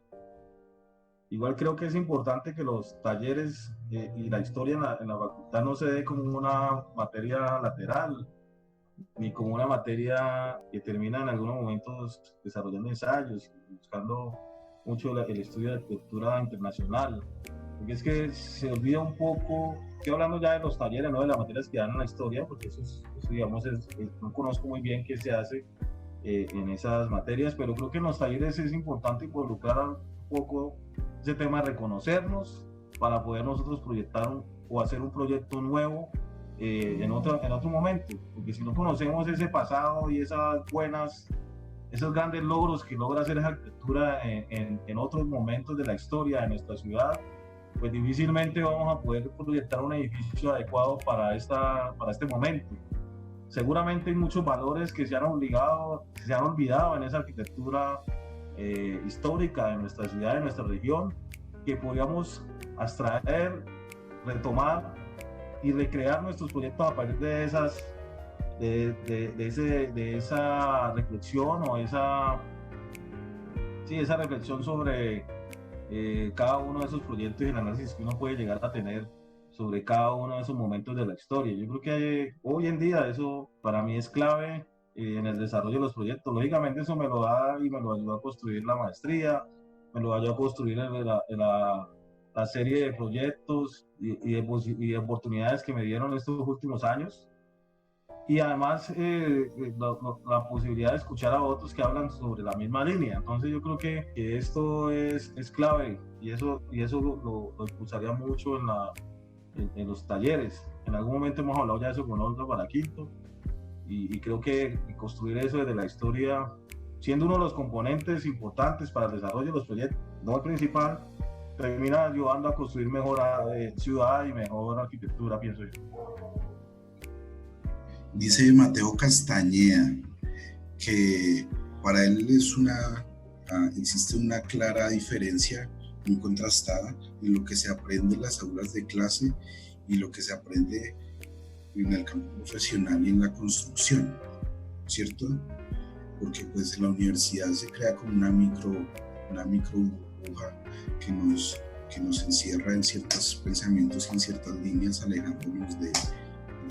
Speaker 2: Igual creo que es importante que los talleres y la historia en la facultad no se dé como una materia lateral, ni como una materia que termina en algunos momentos desarrollando ensayos, buscando mucho el estudio de arquitectura internacional. Porque es que se olvida un poco, estoy hablando ya de los talleres, no de las materias que dan en la historia, porque eso digamos, no conozco muy bien qué se hace en esas materias, pero creo que en los talleres es importante involucrar un poco ese tema de reconocernos para poder nosotros proyectar o hacer un proyecto nuevo en otro momento, porque si no conocemos ese pasado y esos grandes logros que logra hacer esa arquitectura en otros momentos de la historia de nuestra ciudad, pues difícilmente vamos a poder proyectar un edificio adecuado para este momento. Seguramente hay muchos valores que se han olvidado en esa arquitectura histórica de nuestra ciudad, de nuestra región, que podríamos abstraer, retomar y recrear nuestros proyectos a partir de esa reflexión o esa reflexión sobre cada uno de esos proyectos y el análisis que uno puede llegar a tener sobre cada uno de esos momentos de la historia. Yo creo que hoy en día eso para mí es clave en el desarrollo de los proyectos. Lógicamente eso me lo da y me lo ayudó a construir la maestría, me lo ayudó a construir la serie de proyectos y de oportunidades que me dieron estos últimos años. Y además la posibilidad de escuchar a otros que hablan sobre la misma línea. Entonces yo creo que esto es clave y eso lo impulsaría mucho en los talleres. En algún momento hemos hablado ya de eso con Olga para Quinto y creo que construir eso desde la historia, siendo uno de los componentes importantes para el desarrollo de los proyectos, no el principal, termina ayudando a construir mejor ciudad y mejor arquitectura, pienso yo.
Speaker 3: Dice Mateo Castañeda que para él existe una clara diferencia, muy contrastada, en lo que se aprende en las aulas de clase y lo que se aprende en el campo profesional y en la construcción, ¿cierto? Porque pues en la universidad se crea como una micro burbuja que nos encierra en ciertos pensamientos y en ciertas líneas, alejándonos de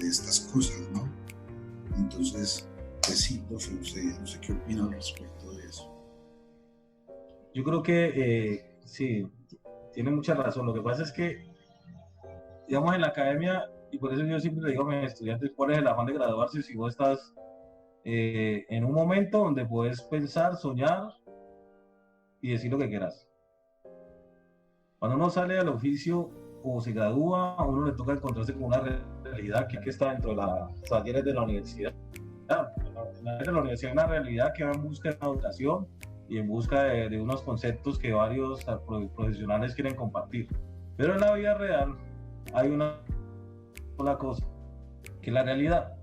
Speaker 3: estas cosas, ¿no? Entonces, pues sí, profe, no sé qué opina al respecto de eso.
Speaker 2: Yo creo que sí, tiene mucha razón. Lo que pasa es que, digamos, en la academia, y por eso yo siempre le digo a mis estudiantes, ¿cuál es el afán de graduarse si vos estás en un momento donde puedes pensar, soñar y decir lo que quieras? Cuando uno sale al oficio o se gradúa, a uno le toca encontrarse con una realidad que está dentro de los talleres de la universidad. En la universidad hay una realidad que va en busca de una educación y en busca de unos conceptos que varios profesionales quieren compartir. Pero en la vida real hay una sola cosa, que es la realidad.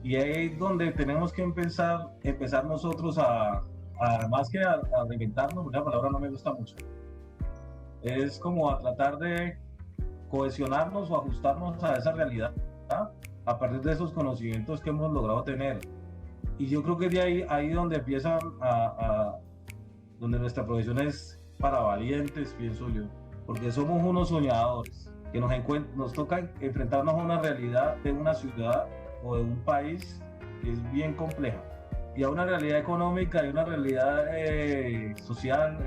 Speaker 2: Y ahí es donde tenemos que empezar nosotros más que a reinventarnos, una palabra no me gusta mucho, es como a tratar de cohesionarnos o ajustarnos a esa realidad, ¿ah? A partir de esos conocimientos que hemos logrado tener. Y yo creo que de ahí donde empiezan donde nuestra profesión es para valientes, pienso yo, porque somos unos soñadores, que nos toca enfrentarnos a una realidad de una ciudad o de un país que es bien compleja, y a una realidad económica y una realidad social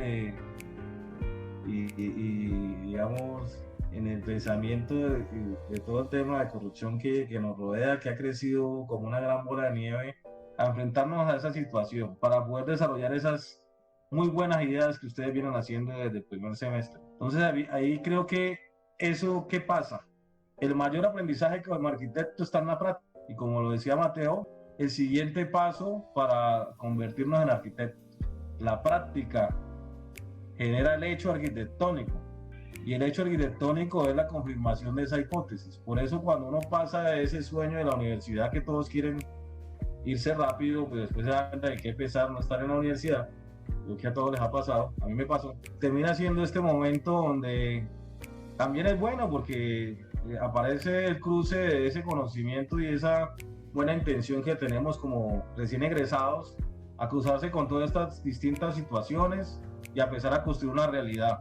Speaker 2: digamos, en el pensamiento de todo el tema de corrupción que nos rodea, que ha crecido como una gran bola de nieve, a enfrentarnos a esa situación para poder desarrollar esas muy buenas ideas que ustedes vienen haciendo desde el primer semestre. Entonces ahí creo que eso, ¿qué pasa? El mayor aprendizaje como arquitecto está en la práctica, y como lo decía Mateo, el siguiente paso para convertirnos en arquitectos, la práctica genera el hecho arquitectónico, y el hecho arquitectónico es la confirmación de esa hipótesis. Por eso cuando uno pasa de ese sueño de la universidad que todos quieren irse rápido, pues después se dan cuenta de que pesar no estar en la universidad, lo que a todos les ha pasado, a mí me pasó, termina siendo este momento donde también es bueno porque aparece el cruce de ese conocimiento y esa buena intención que tenemos como recién egresados a cruzarse con todas estas distintas situaciones y a empezar a construir una realidad.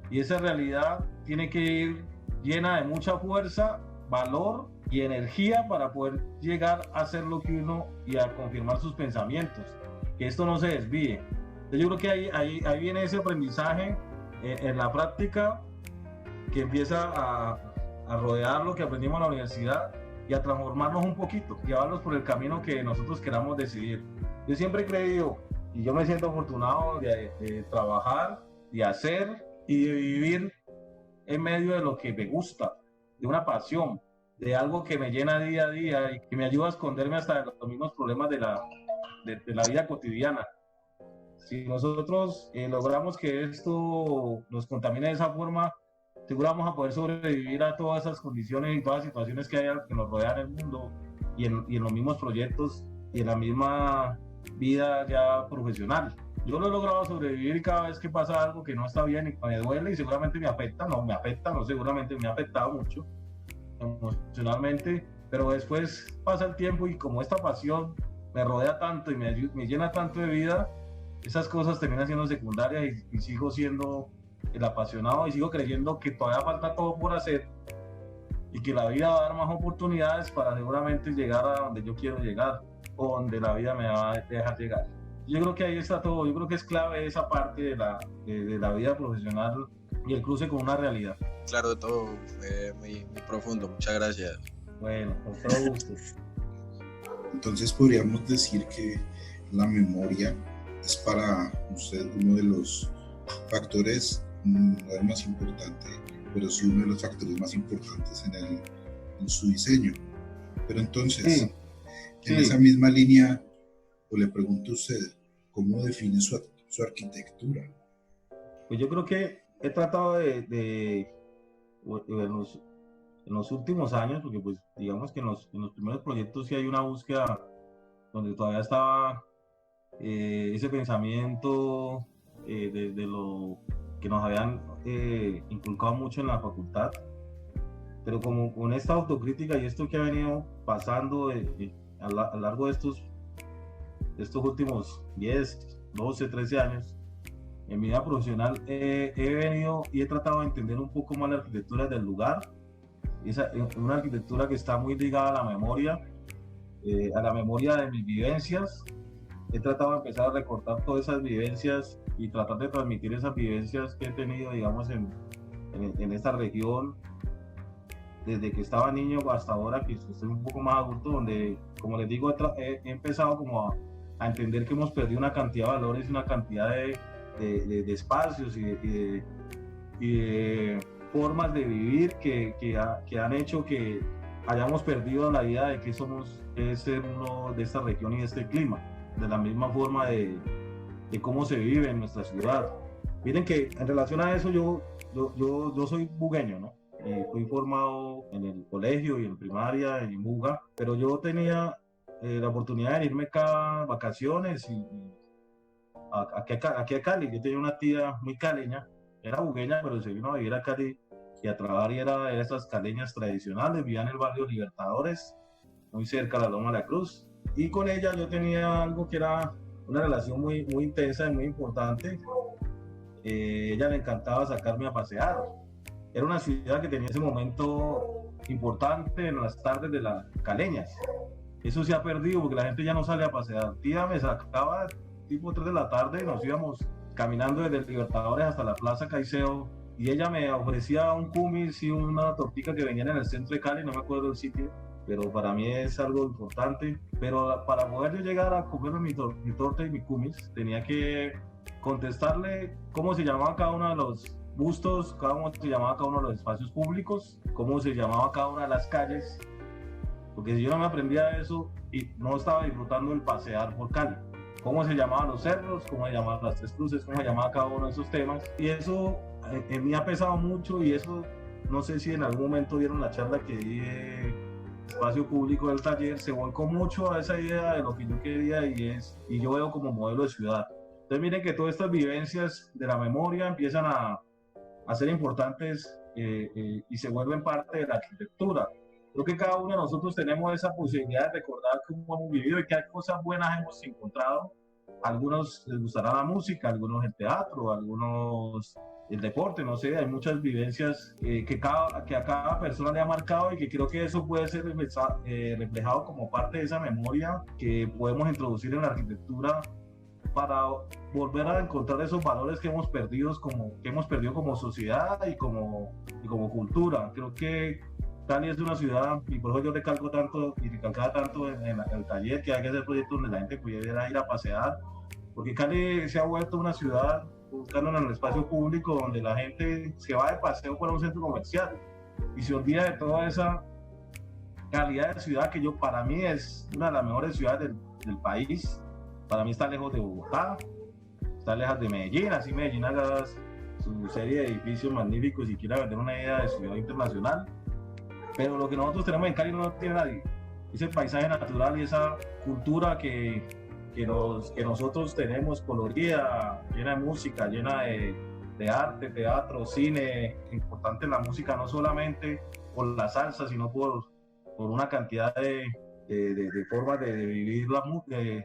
Speaker 2: Y esa realidad tiene que ir llena de mucha fuerza, valor y energía para poder llegar a hacer lo que uno y a confirmar sus pensamientos, que esto no se desvíe. Entonces yo creo que ahí viene ese aprendizaje en la práctica, que empieza a rodear lo que aprendimos en la universidad y a transformarnos un poquito, llevarlos por el camino que nosotros queramos decidir. Yo siempre he creído, y yo me siento afortunado de trabajar, de hacer y de vivir en medio de lo que me gusta, de una pasión, de algo que me llena día a día y que me ayuda a esconderme hasta de los mismos problemas de la vida cotidiana. Si nosotros logramos que esto nos contamine de esa forma, seguro vamos a poder sobrevivir a todas esas condiciones y todas las situaciones que hay que nos rodean en el mundo y en los mismos proyectos y en la misma vida ya profesional. Yo lo he logrado sobrevivir, y cada vez que pasa algo que no está bien y me duele y seguramente me afecta, no, seguramente me ha afectado mucho emocionalmente, pero después pasa el tiempo y como esta pasión me rodea tanto y me llena tanto de vida, esas cosas terminan siendo secundarias y sigo siendo el apasionado y sigo creyendo que todavía falta todo por hacer y que la vida va a dar más oportunidades para seguramente llegar a donde yo quiero llegar o donde la vida me va a dejar llegar. Yo creo que ahí está todo, yo creo que es clave esa parte de la vida profesional y el cruce con una realidad.
Speaker 4: Claro, todo muy profundo, muchas gracias.
Speaker 2: Bueno, con todo gusto.
Speaker 3: Entonces podríamos decir que la memoria es para usted uno de los factores, no el más importante, pero sí uno de los factores más importantes en su diseño. Pero entonces, en esa misma línea, pues le pregunto a usted, ¿cómo define su arquitectura?
Speaker 2: Pues yo creo que he tratado bueno, en los últimos años, porque pues digamos que en los primeros proyectos sí hay una búsqueda donde todavía estaba ese pensamiento de lo que nos habían inculcado mucho en la facultad, pero como con esta autocrítica y esto que ha venido pasando a lo largo de estos últimos 10, 12, 13 años, en mi vida profesional he venido y he tratado de entender un poco más la arquitectura del lugar, una arquitectura que está muy ligada a la memoria de mis vivencias. He tratado de empezar a recortar todas esas vivencias y tratar de transmitir esas vivencias que he tenido, digamos, en esta región, desde que estaba niño hasta ahora que estoy un poco más adulto, donde, como les digo, he empezado como a entender que hemos perdido una cantidad de valores y una cantidad de espacios y de formas de vivir que han hecho que hayamos perdido la idea de que somos ser uno de esta región y de este clima, de la misma forma de cómo se vive en nuestra ciudad. Miren que en relación a eso yo soy bugueño, ¿no? Y fui formado en el colegio y en primaria en Buga, pero yo tenía la oportunidad de irme cada vacaciones aquí a Cali. Yo tenía una tía muy caleña, era bugueña, pero se vino a vivir a Cali y a trabajar y era de esas caleñas tradicionales, vivía en el barrio Libertadores, muy cerca de la Loma de la Cruz, y con ella yo tenía algo que era una relación muy, muy intensa y muy importante. Ella le encantaba sacarme a pasear. Era una ciudad que tenía ese momento importante en las tardes de las caleñas. Eso se ha perdido porque la gente ya no sale a pasear. Tía me sacaba tipo 3 de la tarde y nos íbamos caminando desde el Libertadores hasta la Plaza Caicedo y ella me ofrecía un kumis y una tortica que venían en el centro de Cali, no me acuerdo el sitio, pero para mí es algo importante. Pero para poder yo llegar a comerme mi torta y mi kumis, tenía que contestarle cómo se llamaba cada uno de los bustos, cómo se llamaba cada uno de los espacios públicos, cómo se llamaba cada una de las calles, porque si yo no me aprendía eso y no estaba disfrutando el pasear por Cali, cómo se llamaban los cerros, cómo se llamaban las tres cruces, cómo se llamaba cada uno de esos temas, y eso en mí ha pesado mucho. Y eso, no sé si en algún momento vieron la charla que di de espacio público del taller, se volcó mucho a esa idea de lo que yo quería y yo veo como modelo de ciudad. Entonces miren que todas estas vivencias de la memoria empiezan a ser importantes y se vuelven parte de la arquitectura. Creo que cada uno de nosotros tenemos esa posibilidad de recordar cómo hemos vivido y qué cosas buenas hemos encontrado. A algunos les gustará la música, a algunos el teatro, a algunos el deporte, no sé, hay muchas vivencias que a cada persona le ha marcado y que creo que eso puede ser reflejado como parte de esa memoria que podemos introducir en la arquitectura para volver a encontrar esos valores que hemos perdido como sociedad y como cultura. Creo que Cali es una ciudad, y por eso yo recalcaba tanto en el taller, que hay que hacer proyectos donde la gente pudiera ir a pasear, porque Cali se ha vuelto una ciudad, buscando en el espacio público, donde la gente se va de paseo por un centro comercial y se olvida de toda esa calidad de ciudad que para mí es una de las mejores ciudades del país. Para mí está lejos de Bogotá, está lejos de Medellín, así Medellín haga su serie de edificios magníficos y quiera vender una idea de ciudad internacional. Pero lo que nosotros tenemos en Cali no tiene nadie. Ese paisaje natural y esa cultura que nosotros tenemos, colorida, llena de música, llena de arte, teatro, cine. Importante en la música no solamente por la salsa, sino por una cantidad de formas de vivir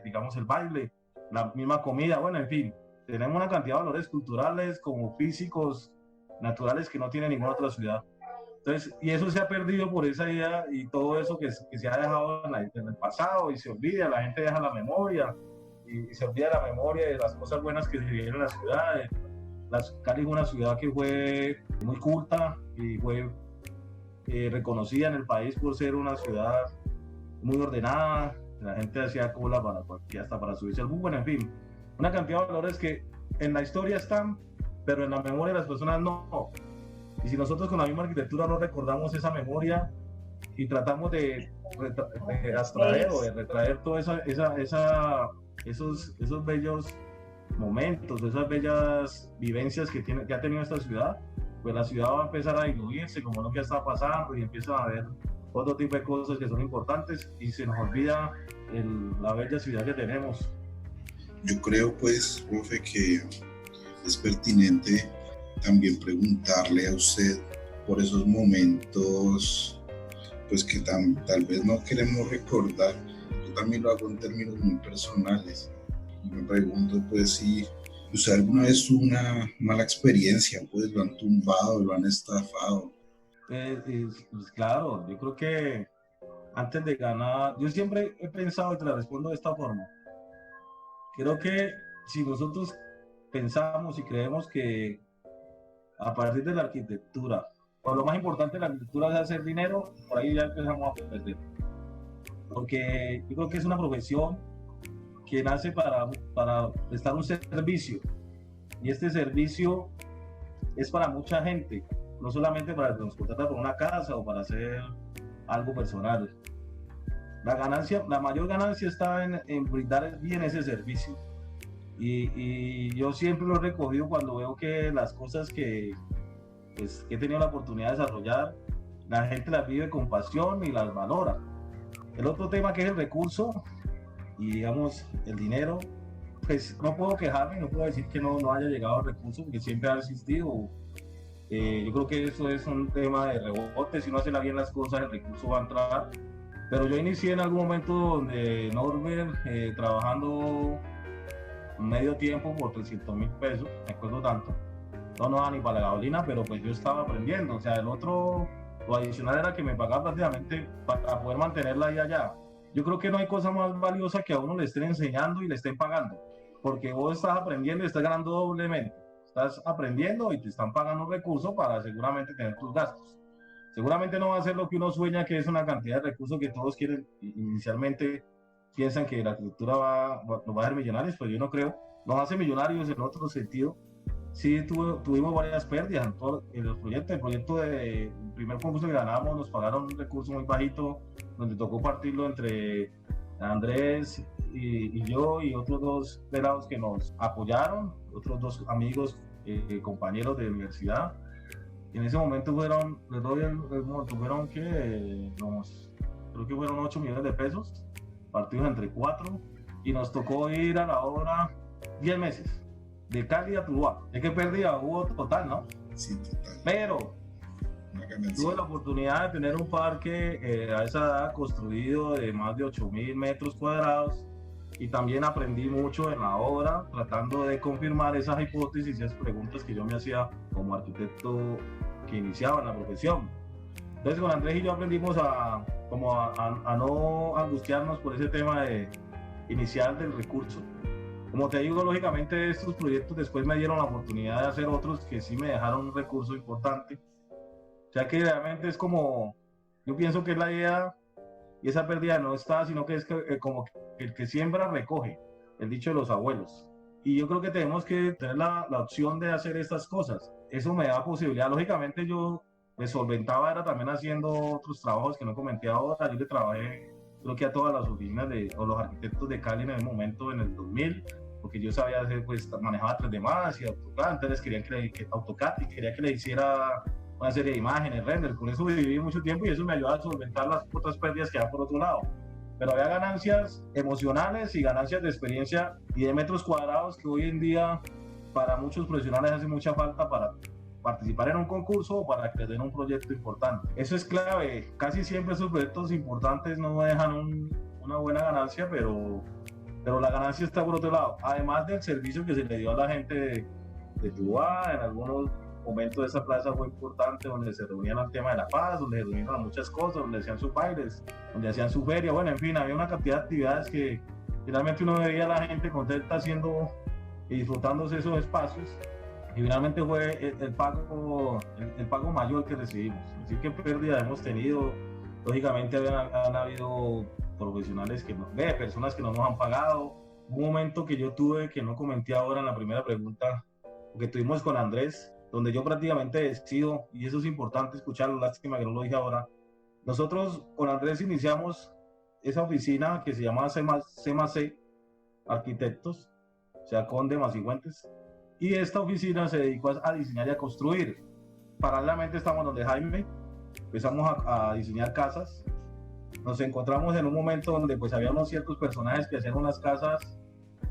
Speaker 2: digamos el baile, la misma comida, bueno, en fin, tenemos una cantidad de valores culturales como físicos, naturales, que no tiene ninguna otra ciudad. Entonces, y eso se ha perdido por esa idea y todo eso que se ha dejado en el pasado y se olvida, la gente deja la memoria y se olvida la memoria de las cosas buenas que se vivieron en la ciudad. Cali fue una ciudad que fue muy culta y fue reconocida en el país por ser una ciudad muy ordenada, la gente hacía cola hasta para subirse al bus, bueno, en fin, una cantidad de valores que en la historia están, pero en la memoria de las personas no. Y si nosotros con la misma arquitectura no recordamos esa memoria y tratamos de abstraer o de retraer todos esos bellos momentos, esas bellas vivencias que ha tenido esta ciudad, pues la ciudad va a empezar a diluirse, como lo que está pasando, y empiezan a haber otro tipo de cosas que son importantes y se nos olvida la bella ciudad que tenemos.
Speaker 3: Yo creo, pues, profe, que es pertinente también preguntarle a usted por esos momentos, pues que tal vez no queremos recordar. Yo también lo hago en términos muy personales y me pregunto, pues, si usted alguna vez tuvo una mala experiencia, pues lo han tumbado, lo han estafado.
Speaker 2: Pues claro, yo creo que antes de ganar, yo siempre he pensado y te la respondo de esta forma. Creo que si nosotros pensamos y creemos que a partir de la arquitectura, o lo más importante de la arquitectura es hacer dinero, por ahí ya empezamos a perder. Porque yo creo que es una profesión que nace para prestar un servicio, y este servicio es para mucha gente, no solamente para transportar por una casa o para hacer algo personal. La mayor ganancia está en brindar bien ese servicio. Y yo siempre lo he recogido cuando veo que las cosas pues, que he tenido la oportunidad de desarrollar, la gente las vive con pasión y las valora. El otro tema que es el recurso y digamos el dinero, pues no puedo quejarme, no puedo decir que no haya llegado el recurso, porque siempre ha existido. Yo creo que eso es un tema de rebote. Si uno hace bien las cosas, el recurso va a entrar. Pero yo inicié en algún momento donde Norbert, trabajando medio tiempo por 300.000 pesos, me acuerdo tanto. No daba ni para la gasolina, pero pues yo estaba aprendiendo. O sea, lo adicional era que me pagaba prácticamente para poder mantenerla ahí allá. Yo creo que no hay cosa más valiosa que a uno le estén enseñando y le estén pagando, porque vos estás aprendiendo y estás ganando doblemente. Estás aprendiendo y te están pagando recursos para seguramente tener tus gastos. Seguramente no va a ser lo que uno sueña, que es una cantidad de recursos que todos quieren. Inicialmente piensan que la arquitectura nos va a hacer millonarios, pero yo no creo. Nos hace millonarios en otro sentido. Sí, tuvimos varias pérdidas en los proyectos. El proyecto del primer concurso que ganamos nos pagaron un recurso muy bajito, donde tocó partirlo entre Andrés y yo y otros dos pelados que nos apoyaron, otros dos amigos, compañeros de universidad. Y en ese momento fueron creo que fueron 8 millones de pesos, partidos entre 4, y nos tocó ir a la obra 10 meses, de Cali a Tuluá. Es que pérdida hubo total, ¿no?
Speaker 3: Sí, total.
Speaker 2: Pero tuve la oportunidad de tener un parque a esa edad construido de más de 8.000 metros cuadrados, y también aprendí mucho en la obra, tratando de confirmar esas hipótesis y esas preguntas que yo me hacía como arquitecto que iniciaba en la profesión. Entonces con Andrés y yo aprendimos a no angustiarnos por ese tema inicial del recurso. Como te digo, lógicamente estos proyectos después me dieron la oportunidad de hacer otros que sí me dejaron un recurso importante. O sea que realmente es como, yo pienso que es la idea, y esa pérdida no está, sino que es como que el que siembra recoge, el dicho de los abuelos. Y yo creo que tenemos que tener la opción de hacer estas cosas. Eso me da posibilidad. Lógicamente yo me solventaba, era también haciendo otros trabajos que no comenté ahora. Yo le trabajé, creo que a todas las oficinas o los arquitectos de Cali en el momento, en el 2000, porque yo sabía hacer, pues manejaba 3D Max y AutoCAD, entonces quería AutoCAD, y quería que le hiciera una serie de imágenes, render. Con eso viví mucho tiempo y eso me ayudaba a solventar las otras pérdidas que había por otro lado. Pero había ganancias emocionales y ganancias de experiencia y de metros cuadrados que hoy en día para muchos profesionales hace mucha falta para participar en un concurso o para crecer en un proyecto importante. Eso es clave. Casi siempre esos proyectos importantes no dejan una buena ganancia, pero la ganancia está por otro lado. Además del servicio que se le dio a la gente de Tuluá, en algunos momentos de esa plaza fue importante, donde se reunían al tema de la paz, donde se reunían a muchas cosas, donde hacían sus bailes, donde hacían su feria. Bueno, en fin, había una cantidad de actividades que finalmente uno veía a la gente contenta haciendo y disfrutándose esos espacios, y finalmente fue el pago mayor que recibimos. Así que pérdida hemos tenido. Lógicamente han habido profesionales personas que no nos han pagado. Un momento que yo tuve, que no comenté ahora en la primera pregunta, que tuvimos con Andrés, donde yo prácticamente decido, y eso es importante escucharlo, lástima que no lo dije ahora. Nosotros con Andrés iniciamos esa oficina que se llama C+C Arquitectos, o sea, Conde Mas y Fuentes, y esta oficina se dedicó a diseñar y a construir. paralelamente estamos donde Jaime, empezamos a diseñar casas. Nos encontramos en un momento donde pues había unos ciertos personajes que hacían unas casas,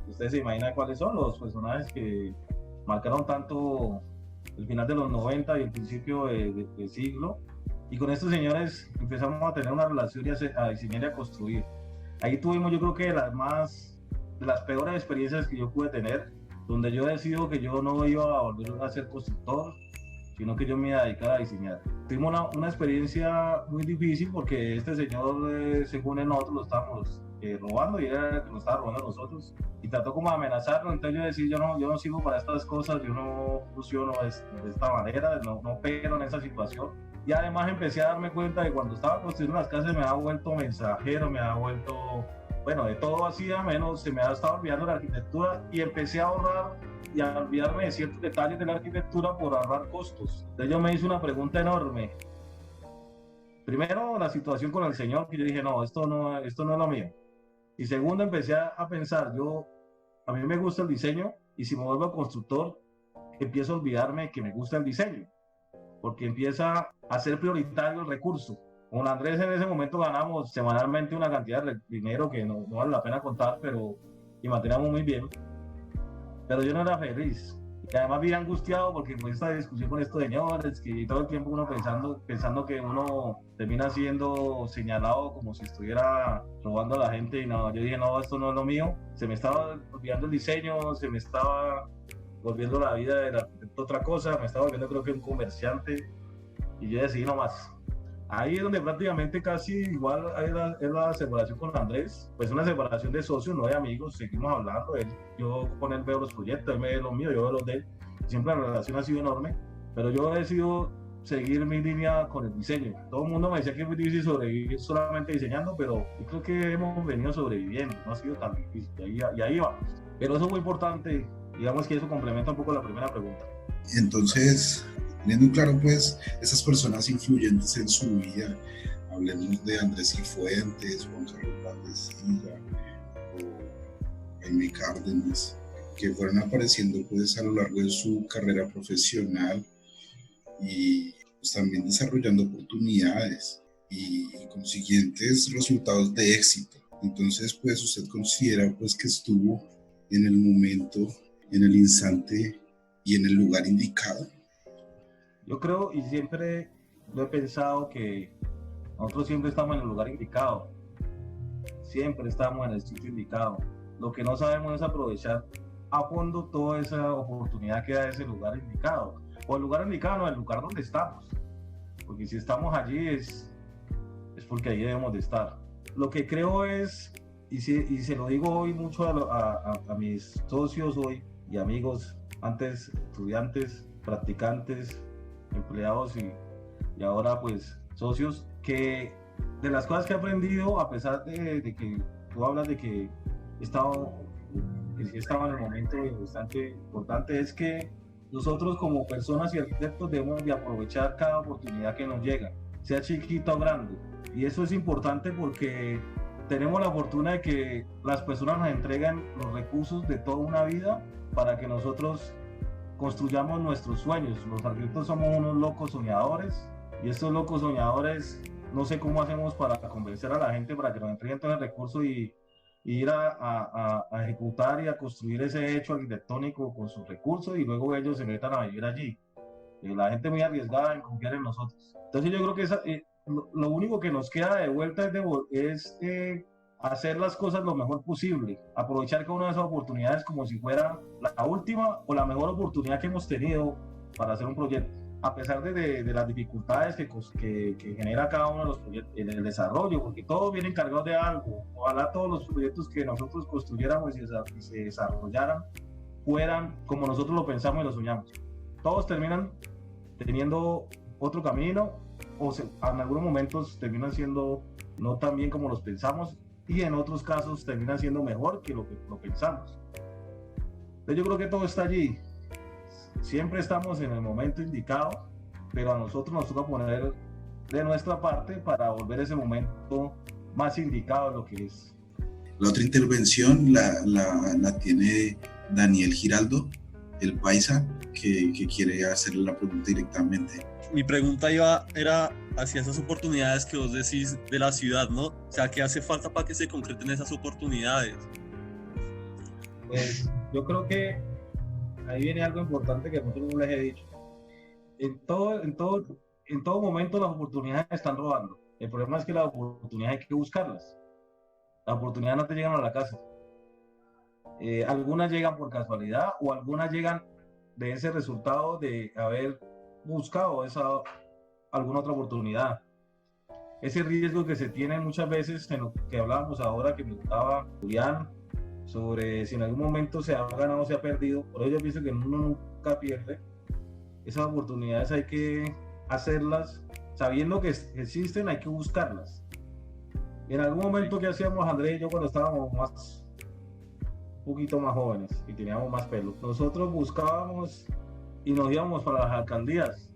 Speaker 2: ustedes se imaginan cuáles son los personajes que marcaron tanto el final de los 90 y el principio del siglo, y con estos señores empezamos a tener una relación y a diseñar y a construir. Ahí tuvimos, yo creo que de las peores experiencias que yo pude tener, donde yo decido que yo no iba a volver a ser constructor, sino que yo me iba a dedicar a diseñar. Tuvimos una experiencia muy difícil porque este señor, según él, nosotros lo estábamos robando, y era el que nos estaba robando a nosotros, y trató como de amenazarnos. Entonces yo decía, yo no sirvo para estas cosas, yo no funciono de esta manera, no pego en esa situación. Y además empecé a darme cuenta de que cuando estaba construyendo las casas me había vuelto mensajero, me había vuelto, bueno, de todo hacía menos, se me había estado olvidando la arquitectura, y empecé a ahorrar y a olvidarme de ciertos detalles de la arquitectura por ahorrar costos. Entonces yo me hice una pregunta enorme. Primero, la situación con el señor, que yo dije, no, esto no es lo mío. Y segundo, empecé a pensar, a mí me gusta el diseño, y si me vuelvo constructor, empiezo a olvidarme que me gusta el diseño, porque empieza a ser prioritario el recurso. Con Andrés en ese momento ganamos semanalmente una cantidad de dinero que no vale la pena contar, y manteníamos muy bien. Pero yo no era feliz, y además bien angustiado porque con esta discusión con estos señores, que todo el tiempo uno pensando que uno termina siendo señalado como si estuviera robando a la gente, y no, yo dije, no, esto no es lo mío. Se me estaba olvidando el diseño, se me estaba volviendo la vida del arquitecto otra cosa, me estaba volviendo, creo que, un comerciante, y yo decidí no más. Ahí es donde prácticamente casi igual es la separación con Andrés, pues una separación de socios, no de amigos. Seguimos hablando, yo con él veo los proyectos, él me ve los míos, yo veo los de él, siempre la relación ha sido enorme, pero yo he decidido seguir mi línea con el diseño. Todo el mundo me decía que es muy difícil sobrevivir solamente diseñando, pero yo creo que hemos venido sobreviviendo, no ha sido tan difícil, y ahí vamos. Pero eso es muy importante, digamos que eso complementa un poco la primera pregunta.
Speaker 3: Entonces, teniendo claro pues esas personas influyentes en su vida, hablemos de Andrés Cifuentes, Juan Carlos Valdecilla o Jaime Cárdenas, que fueron apareciendo pues a lo largo de su carrera profesional, y pues también desarrollando oportunidades y consiguientes resultados de éxito. Entonces pues usted considera pues que estuvo en el momento, en el instante y en el lugar indicado.
Speaker 2: Yo creo, y siempre lo he pensado, que nosotros siempre estamos en el lugar indicado, siempre estamos en el sitio indicado. Lo que no sabemos es aprovechar a fondo toda esa oportunidad que da ese lugar indicado, o el lugar indicado no, el lugar donde estamos, porque si estamos allí es porque ahí debemos de estar. Lo que creo es, y se lo digo hoy mucho a mis socios hoy y amigos, antes estudiantes, practicantes, empleados y ahora pues socios, que de las cosas que he aprendido, a pesar de que tú hablas de que sí estaba en el momento bastante importante, es que nosotros como personas y arquitectos debemos de aprovechar cada oportunidad que nos llega, sea chiquita o grande, y eso es importante porque tenemos la fortuna de que las personas nos entregan los recursos de toda una vida para que nosotros construyamos nuestros sueños. Los arquitectos somos unos locos soñadores, y estos locos soñadores no sé cómo hacemos para convencer a la gente para que nos entreguen todo el recurso y ir a ejecutar y a construir ese hecho arquitectónico con sus recursos, y luego ellos se metan a vivir allí. La gente muy arriesgada en confiar en nosotros. Entonces yo creo que lo único que nos queda de vuelta es hacer las cosas lo mejor posible, aprovechar cada una de esas oportunidades como si fuera la última o la mejor oportunidad que hemos tenido para hacer un proyecto, a pesar de las dificultades que genera cada uno de los proyectos en el desarrollo, porque todos vienen cargados de algo. Ojalá todos los proyectos que nosotros construyéramos y se desarrollaran fueran como nosotros lo pensamos y lo soñamos. Todos terminan teniendo otro camino, o en algunos momentos terminan siendo no tan bien como los pensamos, y en otros casos termina siendo mejor que lo pensamos. Entonces yo creo que todo está allí. Siempre estamos en el momento indicado, pero a nosotros nos toca poner de nuestra parte para volver ese momento más indicado de lo que es.
Speaker 3: La otra intervención la tiene Daniel Giraldo, el paisa, que quiere hacerle la pregunta directamente.
Speaker 5: mi pregunta era hacia esas oportunidades que vos decís de la ciudad, ¿no? O sea, ¿qué hace falta para que se concreten esas oportunidades?
Speaker 2: Pues yo creo que ahí viene algo importante que muchos no les he dicho. En todo momento las oportunidades están rodando. El problema es que las oportunidades hay que buscarlas. Las oportunidades no te llegan a la casa. Algunas llegan por casualidad o algunas llegan de ese resultado de haber buscado alguna otra oportunidad. Ese riesgo que se tiene muchas veces en lo que hablábamos ahora, que me gustaba Julián, sobre si en algún momento se ha ganado o se ha perdido. Por ello yo pienso que uno nunca pierde. Esas oportunidades hay que hacerlas, sabiendo que existen, hay que buscarlas. En algún momento, que hacíamos Andrés y yo cuando estábamos un poquito más jóvenes y teníamos más pelo? Nosotros buscábamos y nos íbamos para las alcaldías.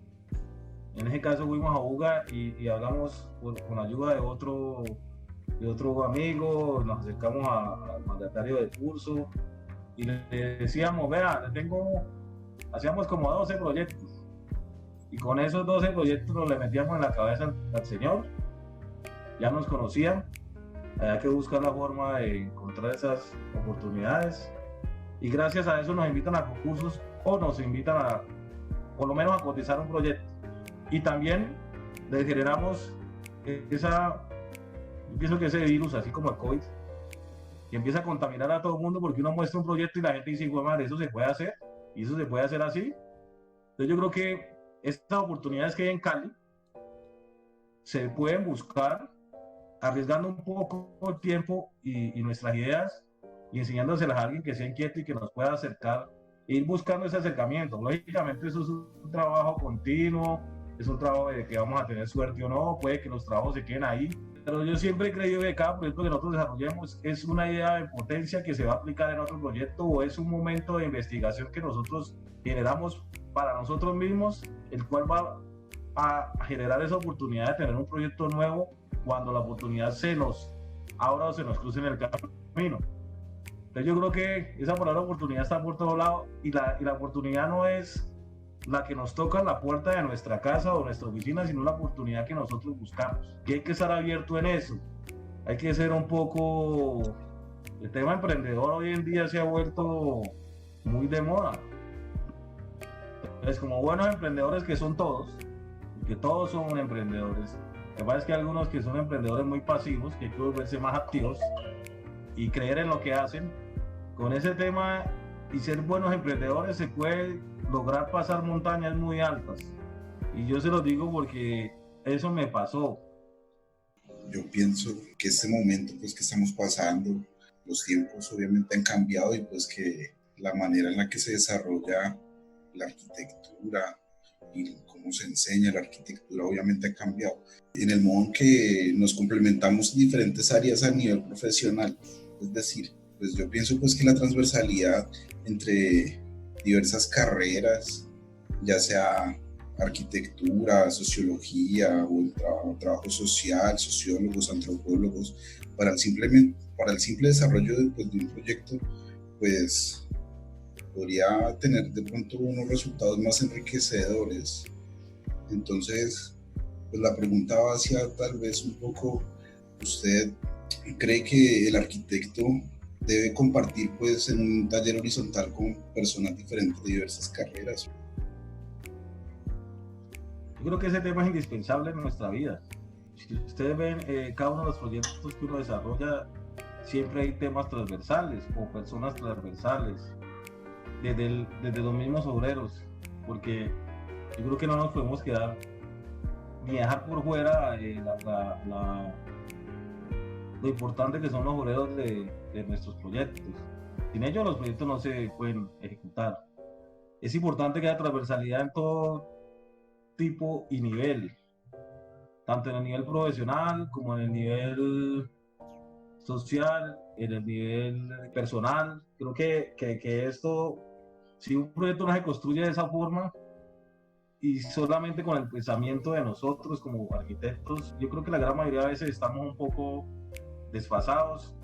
Speaker 2: En ese caso fuimos a Buga y hablamos con ayuda de otro amigo, nos acercamos al mandatario del curso y le decíamos, vea, hacíamos como 12 proyectos y con esos 12 proyectos nos le metíamos en la cabeza al señor, ya nos conocían, había que buscar la forma de encontrar esas oportunidades y gracias a eso nos invitan a concursos o nos invitan por lo menos a cotizar un proyecto y también le generamos yo pienso que ese virus, así como el COVID, que empieza a contaminar a todo el mundo porque uno muestra un proyecto y la gente dice, madre, eso se puede hacer y eso se puede hacer así. Entonces yo creo que estas oportunidades que hay en Cali se pueden buscar arriesgando un poco el tiempo y nuestras ideas y enseñándoselas a alguien que sea inquieto y que nos pueda acercar e ir buscando ese acercamiento. Lógicamente eso es un trabajo continuo, es un trabajo de que vamos a tener suerte o no, puede que los trabajos se queden ahí, pero yo siempre he creído que cada proyecto que nosotros desarrollemos es una idea de potencia que se va a aplicar en otro proyecto o es un momento de investigación que nosotros generamos para nosotros mismos, el cual va a generar esa oportunidad de tener un proyecto nuevo cuando la oportunidad se nos abra o se nos cruce en el camino. Entonces yo creo que esa palabra oportunidad está por todos lados y la oportunidad no es la que nos toca en la puerta de nuestra casa o nuestra oficina, sino la oportunidad que nosotros buscamos. Y hay que estar abierto en eso. Hay que ser un poco... El tema emprendedor hoy en día se ha vuelto muy de moda. Entonces, como buenos emprendedores que son todos, que todos son emprendedores, lo que pasa es que hay algunos que son emprendedores muy pasivos, que hay que volverse más activos y creer en lo que hacen. Con ese tema y ser buenos emprendedores se puede lograr pasar montañas muy altas. Y yo se lo digo porque eso me pasó.
Speaker 3: Yo pienso que este momento pues, que estamos pasando, los tiempos obviamente han cambiado y pues que la manera en la que se desarrolla la arquitectura y cómo se enseña la arquitectura obviamente ha cambiado. En el modo en que nos complementamos diferentes áreas a nivel profesional, es decir, pues yo pienso pues que la transversalidad entre diversas carreras, ya sea arquitectura, sociología o el trabajo social, sociólogos, antropólogos, para el simple desarrollo de un proyecto, pues podría tener de pronto unos resultados más enriquecedores. Entonces, pues la pregunta va hacia tal vez un poco, ¿usted cree que el arquitecto debe compartir pues en un taller horizontal con personas diferentes de diversas carreras?
Speaker 2: Yo creo que ese tema es indispensable en nuestra vida. Si ustedes ven cada uno de los proyectos que uno desarrolla, siempre hay temas transversales o personas transversales, desde los mismos obreros, porque yo creo que no nos podemos quedar ni dejar por fuera lo importante que son los obreros de nuestros proyectos. Sin ellos los proyectos no se pueden ejecutar. Es importante que haya transversalidad en todo tipo y nivel, tanto en el nivel profesional como en el nivel social, en el nivel personal. Creo que esto, si un proyecto no se construye de esa forma y solamente con el pensamiento de nosotros como arquitectos, yo creo que la gran mayoría de veces estamos un poco desfasados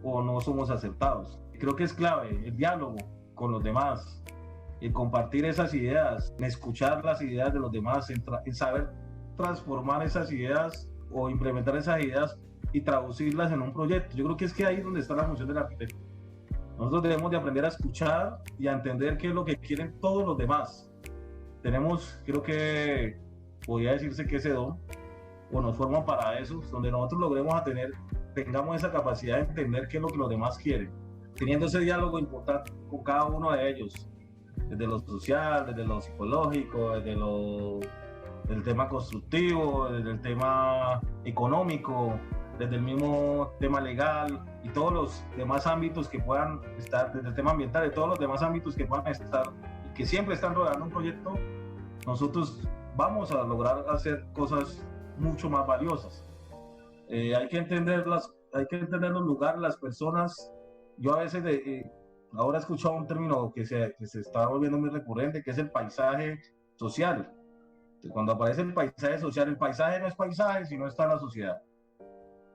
Speaker 2: o no somos aceptados. Creo que es clave el diálogo con los demás, en compartir esas ideas, en escuchar las ideas de los demás, en saber transformar esas ideas o implementar esas ideas y traducirlas en un proyecto. Yo creo que es que ahí es donde está la función del arquitecto. Nosotros debemos de aprender a escuchar y a entender qué es lo que quieren todos los demás. Tenemos, creo que podría decirse que ese don, o nos forman para eso, donde nosotros logremos tengamos esa capacidad de entender qué es lo que los demás quieren, teniendo ese diálogo importante con cada uno de ellos, desde lo social, desde lo psicológico, del tema constructivo, desde el tema económico, desde el mismo tema legal y todos los demás ámbitos que puedan estar, desde el tema ambiental, de todos los demás ámbitos que puedan estar y que siempre están rodeando un proyecto, nosotros vamos a lograr hacer cosas mucho más valiosas. Hay que entender los lugares, las personas. Yo a veces ahora he escuchado un término que se está volviendo muy recurrente, que es el paisaje social. Cuando aparece el paisaje social, el paisaje no es paisaje si no está en la sociedad,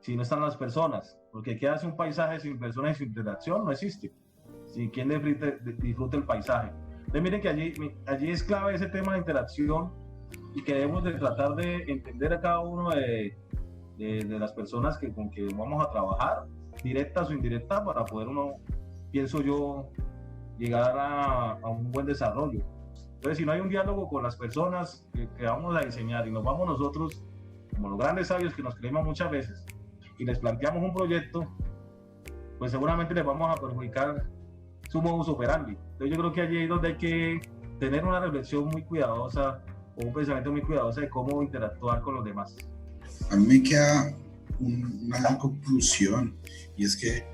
Speaker 2: si no están las personas, porque ¿qué hace un paisaje sin personas y sin interacción? No existe. Si quien disfrute el paisaje. Entonces miren que allí es clave ese tema de interacción y que debemos de tratar de entender a cada uno de las personas con que vamos a trabajar, directas o indirectas, para poder pienso yo, llegar a un buen desarrollo. Entonces, si no hay un diálogo con las personas que vamos a diseñar y nos vamos nosotros, como los grandes sabios que nos creemos muchas veces, y les planteamos un proyecto, pues seguramente les vamos a perjudicar su modus operandi. Entonces, yo creo que allí es donde hay que tener una reflexión muy cuidadosa o un pensamiento muy cuidadoso de cómo interactuar con los demás.
Speaker 3: A mí me queda una conclusión, y es que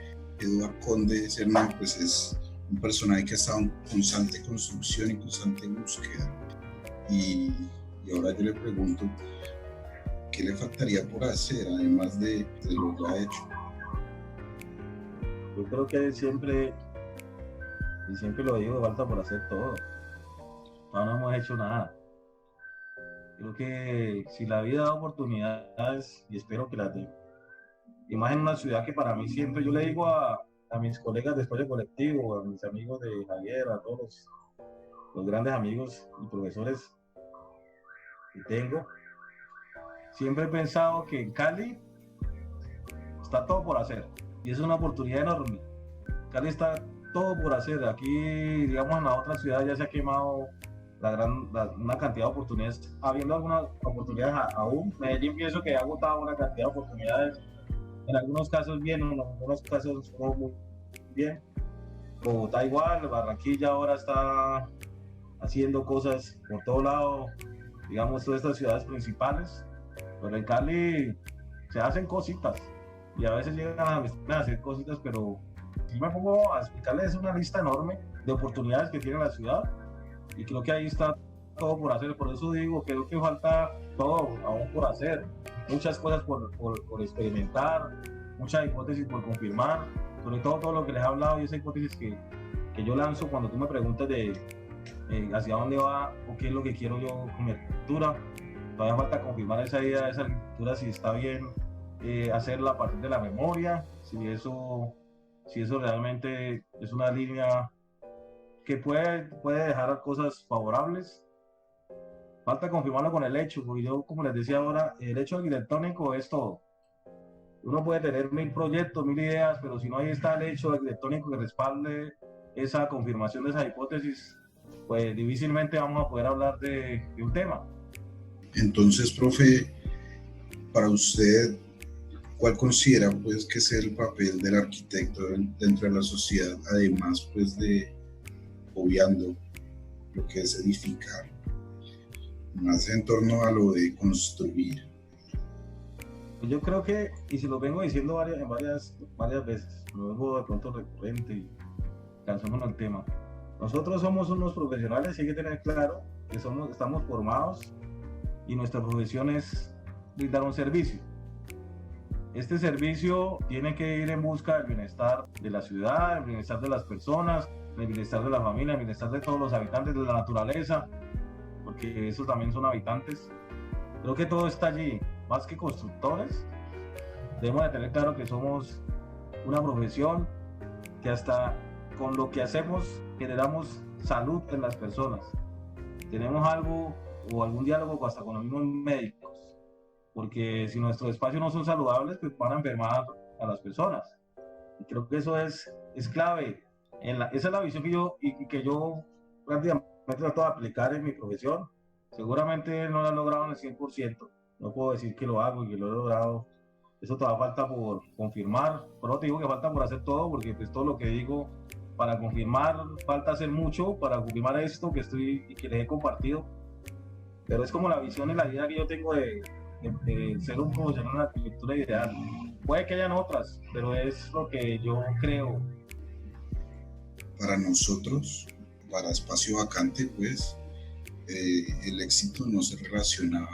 Speaker 3: Eduard Conde Cernán pues es un personaje que ha estado en constante construcción y constante búsqueda, y ahora yo le pregunto, ¿qué le faltaría por hacer, además de lo que ha hecho?
Speaker 2: Yo creo que siempre lo digo, falta por hacer todo. No hemos hecho nada. Creo que si la vida da oportunidades, y espero que las dé, y más en una ciudad que para mí siempre, yo le digo a mis colegas de Espacio Colectivo, a mis amigos de Javier, a todos los grandes amigos y profesores que tengo, siempre he pensado que en Cali está todo por hacer, y es una oportunidad enorme. Cali está todo por hacer. Aquí, digamos, en la otra ciudad ya se ha quemado una cantidad de oportunidades, habiendo algunas oportunidades aún. Medellín pienso que ha agotado una cantidad de oportunidades, en algunos casos bien, en algunos casos no muy bien. Bogotá igual, Barranquilla ahora está haciendo cosas por todo lado, digamos, todas estas ciudades principales, pero en Cali se hacen cositas y a veces llegan a hacer cositas, pero si me pongo a explicarles, una lista enorme de oportunidades que tiene la ciudad, y creo que ahí está todo por hacer. Por eso digo, creo que falta todo aún por hacer, muchas cosas por experimentar, muchas hipótesis por confirmar, sobre todo lo que les he hablado, y esa hipótesis que yo lanzo cuando tú me preguntas de hacia dónde va o qué es lo que quiero yo con mi arquitectura. Todavía falta confirmar esa idea de esa arquitectura, si está bien hacerla a partir de la memoria, si eso realmente es una línea que puede dejar cosas favorables. Falta confirmarlo con el hecho, porque yo, como les decía ahora, el hecho arquitectónico es todo. Uno puede tener 1000 proyectos, 1000 ideas, pero si no ahí está el hecho arquitectónico que respalde esa confirmación de esa hipótesis, pues difícilmente vamos a poder hablar de un tema.
Speaker 3: Entonces, profe, para usted, ¿cuál considera pues que es el papel del arquitecto dentro de la sociedad, además pues de obviando lo que es edificar, más en torno a lo de construir?
Speaker 2: Yo creo que, y se lo vengo diciendo varias veces, lo vengo de pronto recurrente y cansamos en el tema. Nosotros somos unos profesionales y hay que tener claro que estamos formados y nuestra profesión es brindar un servicio. Este servicio tiene que ir en busca del bienestar de la ciudad, el bienestar de las personas, el bienestar de la familia, el bienestar de todos los habitantes, de la naturaleza, porque esos también son habitantes. Creo que todo está allí. Más que constructores, debemos de tener claro que somos una profesión que hasta con lo que hacemos generamos salud en las personas. Tenemos algo o algún diálogo hasta con los mismos médicos, porque si nuestros espacios no son saludables, pues van a enfermar a las personas. Y creo que eso es clave. Esa es la visión que yo prácticamente trato de aplicar en mi profesión. Seguramente no lo he logrado en el 100%. No puedo decir que lo hago y que lo he logrado. Eso todavía falta por confirmar. Pero te digo que falta por hacer todo, porque pues todo lo que digo para confirmar, falta hacer mucho para confirmar esto que estoy y que les he compartido. Pero es como la visión y la idea que yo tengo de ser un profesional en la arquitectura ideal. Puede que hayan otras, pero es lo que yo creo.
Speaker 3: Para nosotros, para Espacio Vacante, pues, el éxito no se relaciona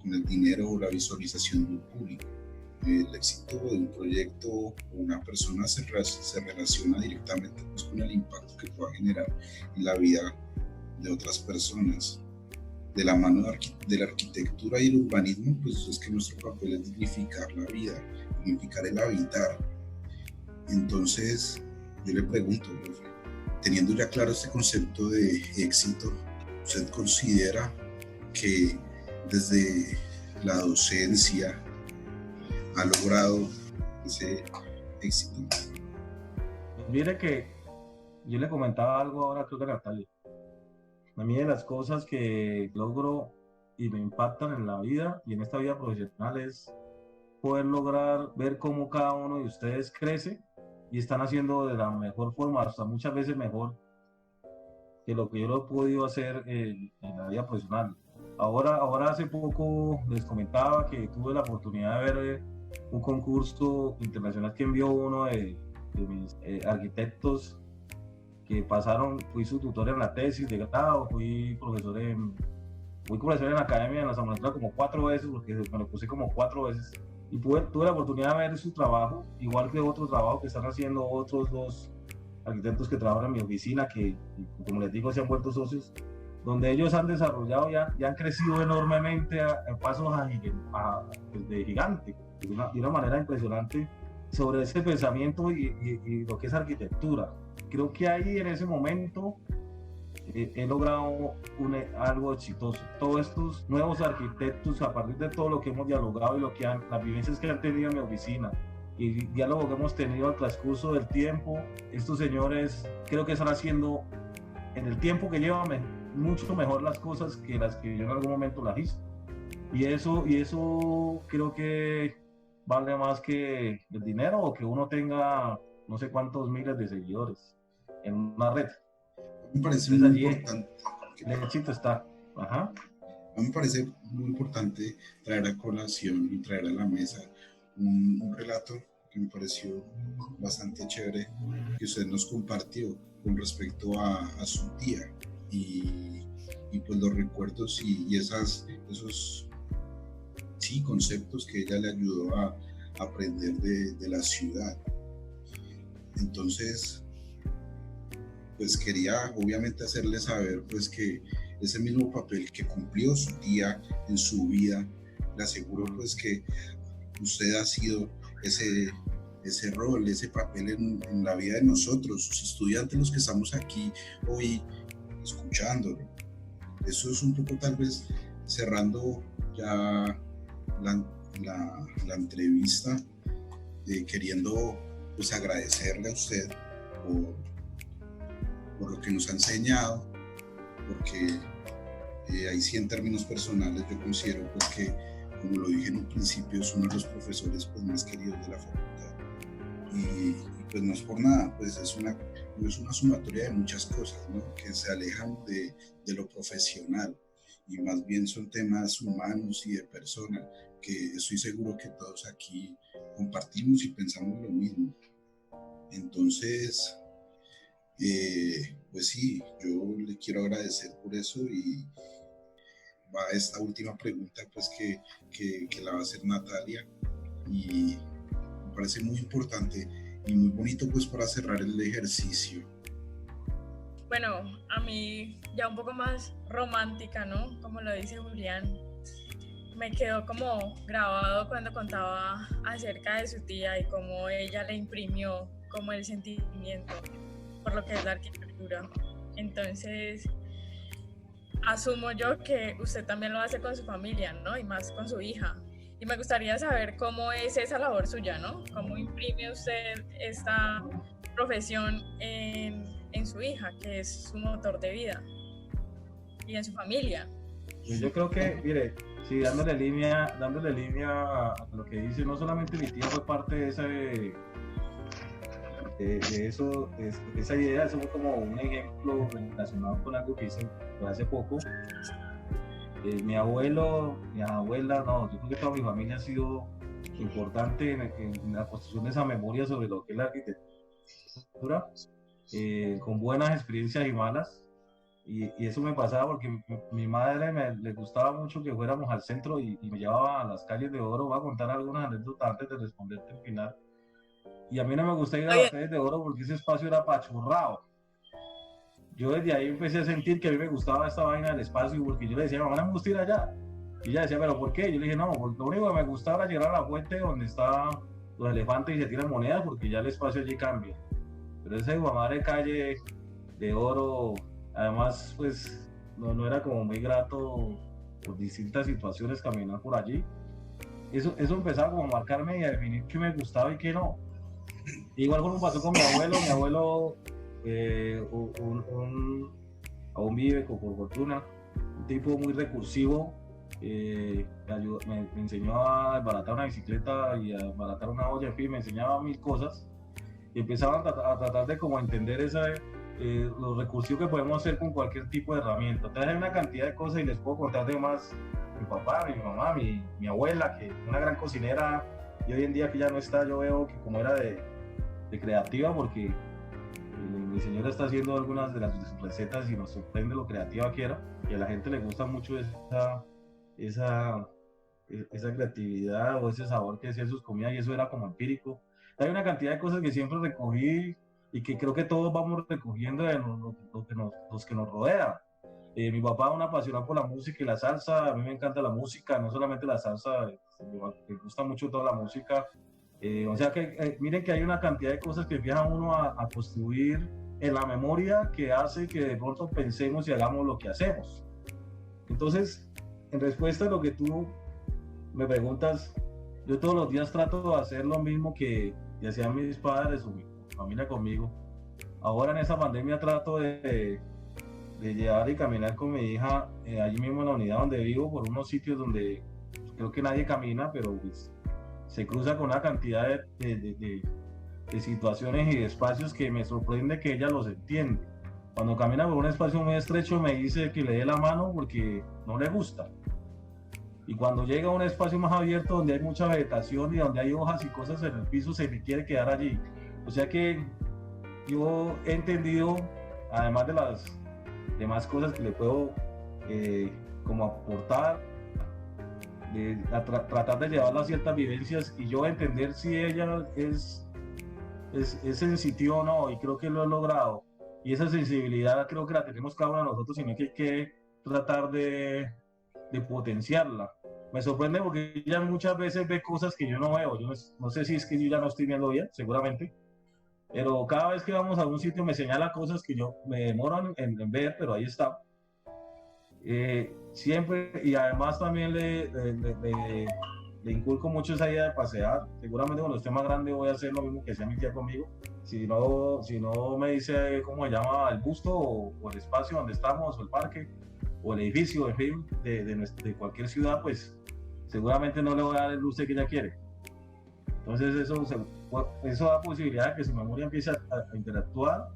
Speaker 3: con el dinero o la visualización de un público. El éxito de un proyecto o una persona se relaciona directamente, pues, con el impacto que pueda generar en la vida de otras personas. De la mano de la arquitectura y el urbanismo, pues es que nuestro papel es dignificar la vida, dignificar el habitar. Entonces, yo le pregunto, profe, teniendo ya claro este concepto de éxito, ¿usted considera que desde la docencia ha logrado ese éxito?
Speaker 2: Mire que yo le comentaba algo ahora, creo que a Natalia. A mí de las cosas que logro y me impactan en la vida y en esta vida profesional es poder lograr ver cómo cada uno de ustedes crece y están haciendo de la mejor forma, hasta muchas veces mejor que lo que yo lo he podido hacer en la vida profesional. Ahora hace poco les comentaba que tuve la oportunidad de ver un concurso internacional que envió uno de mis arquitectos que pasaron. Fui su tutor en la tesis de grado, fui profesor en la academia en la San Francisco como 4 veces, porque me lo puse como 4 veces, y tuve la oportunidad de ver su trabajo, igual que otro trabajo que están haciendo otros 2 arquitectos que trabajan en mi oficina, que como les digo se han vuelto socios, donde ellos han desarrollado y han crecido enormemente a pasos de gigante, de una manera impresionante, sobre ese pensamiento y lo que es arquitectura. Creo que ahí en ese momento he logrado algo exitoso. Todos estos nuevos arquitectos, a partir de todo lo que hemos dialogado y las vivencias que han tenido en mi oficina y diálogo que hemos tenido al transcurso del tiempo, estos señores creo que están haciendo en el tiempo que llevan mucho mejor las cosas que las que yo en algún momento las hice. Y eso creo que vale más que el dinero o que uno tenga no sé cuántos miles de seguidores en una red.
Speaker 3: Me parece muy importante.
Speaker 2: El éxito está. Ajá.
Speaker 3: A mí me parece muy importante traer a colación y traer a la mesa un relato que me pareció bastante chévere que usted nos compartió con respecto a su tía y pues los recuerdos y esos conceptos que ella le ayudó a aprender de la ciudad. Entonces, pues quería obviamente hacerle saber pues que ese mismo papel que cumplió su tía en su vida, le aseguro pues que usted ha sido ese rol, ese papel en la vida de nosotros, sus estudiantes, los que estamos aquí hoy escuchándolo. Eso es un poco tal vez cerrando ya la entrevista, queriendo pues agradecerle a usted por lo que nos ha enseñado, porque ahí sí en términos personales yo considero pues que, como lo dije en un principio, es uno de los profesores pues más queridos de la facultad y pues no es por nada, pues es una sumatoria de muchas cosas, ¿no? Que se alejan de lo profesional y más bien son temas humanos y de personas que estoy seguro que todos aquí compartimos y pensamos lo mismo. Entonces, pues sí, yo le quiero agradecer por eso y va esta última pregunta pues que la va a hacer Natalia y me parece muy importante y muy bonito pues para cerrar el ejercicio.
Speaker 6: Bueno, a mí ya un poco más romántica, ¿no? Como lo dice Julián, me quedó como grabado cuando contaba acerca de su tía y cómo ella le imprimió como el sentimiento por lo que es la arquitectura. Entonces, asumo yo que usted también lo hace con su familia, ¿no? Y más con su hija. Y me gustaría saber cómo es esa labor suya, ¿no? ¿Cómo imprime usted esta profesión en su hija, que es su motor de vida, y en su familia?
Speaker 2: Pues yo creo que, mire, sí, dándole línea a lo que dice, no solamente mi tía fue parte de eso, esa idea, eso fue como un ejemplo relacionado con algo que hice hace poco. Mi abuelo, mi abuela, no, yo creo que toda mi familia ha sido importante en la construcción de esa memoria sobre lo que es la arquitectura, con buenas experiencias y malas. Y eso me pasaba porque mi madre le gustaba mucho que fuéramos al centro y me llevaba a las calles de Oro. Voy a contar algunas anécdotas antes de responderte al final. Y a mí no me gusta ir a las calles de Oro porque ese espacio era apachurrado. Yo desde ahí empecé a sentir que a mí me gustaba esta vaina del espacio porque yo le decía, mamá, no me gusta ir allá. Y ella decía, ¿pero por qué? Yo le dije, no, pues lo único que me gustaba era llegar a la fuente donde estaban los elefantes y se tiran monedas porque ya el espacio allí cambia. Pero esa madre calle de Oro, además, pues no era como muy grato por distintas situaciones caminar por allí. Eso empezaba como a marcarme y a definir qué me gustaba y qué no. Igual como pasó con mi abuelo aún vive por fortuna, un tipo muy recursivo, me enseñó a desbaratar una bicicleta y a desbaratar una olla, en fin, me enseñaba mil cosas y empezaba a tratar de como entender lo recursivo que podemos hacer con cualquier tipo de herramienta. Entonces hay una cantidad de cosas y les puedo contar de más mi papá, mi mamá, mi abuela, que es una gran cocinera, y hoy en día que ya no está, yo veo que como era de creativa, porque mi señora está haciendo algunas de las recetas y nos sorprende lo creativa que era, y a la gente le gusta mucho esa creatividad o ese sabor que hacía sus comidas, y eso era como empírico. Hay una cantidad de cosas que siempre recogí y que creo que todos vamos recogiendo de los que nos rodean. Mi papá es un apasionado por la música y la salsa. A mí me encanta la música, no solamente la salsa, me gusta mucho toda la música. O sea que miren que hay una cantidad de cosas que empieza uno a construir en la memoria que hace que de pronto pensemos y hagamos lo que hacemos. Entonces, en respuesta a lo que tú me preguntas, yo todos los días trato de hacer lo mismo que hacían mis padres o mi familia conmigo. Ahora en esa pandemia trato de llevar y caminar con mi hija allí mismo en la unidad donde vivo, por unos sitios donde creo que nadie camina, pero pues, se cruza con una cantidad de situaciones y de espacios que me sorprende que ella los entiende. Cuando camina por un espacio muy estrecho me dice que le dé la mano porque no le gusta. Y cuando llega a un espacio más abierto donde hay mucha vegetación y donde hay hojas y cosas en el piso, se le quiere quedar allí. O sea que yo he entendido, además de las demás cosas que le puedo como aportar, tratar de llevarla a ciertas vivencias y yo entender si ella es sensitiva o no, y creo que lo he logrado. Y esa sensibilidad creo que la tenemos cada uno de nosotros, sino que hay que tratar de potenciarla. Me sorprende porque ella muchas veces ve cosas que yo no veo. Yo no sé si es que yo ya no estoy viendo bien, seguramente, pero cada vez que vamos a algún sitio me señala cosas que yo me demoro en ver, pero ahí está. Siempre, y además también le inculco mucho esa idea de pasear. Seguramente cuando esté más grande voy a hacer lo mismo que hacía mi tía conmigo. Si no me dice cómo se llama el busto o el espacio donde estamos, o el parque, o el edificio, en fin, de cualquier ciudad, pues seguramente no le voy a dar el luce que ella quiere. Entonces eso da posibilidad de que su memoria empiece a interactuar,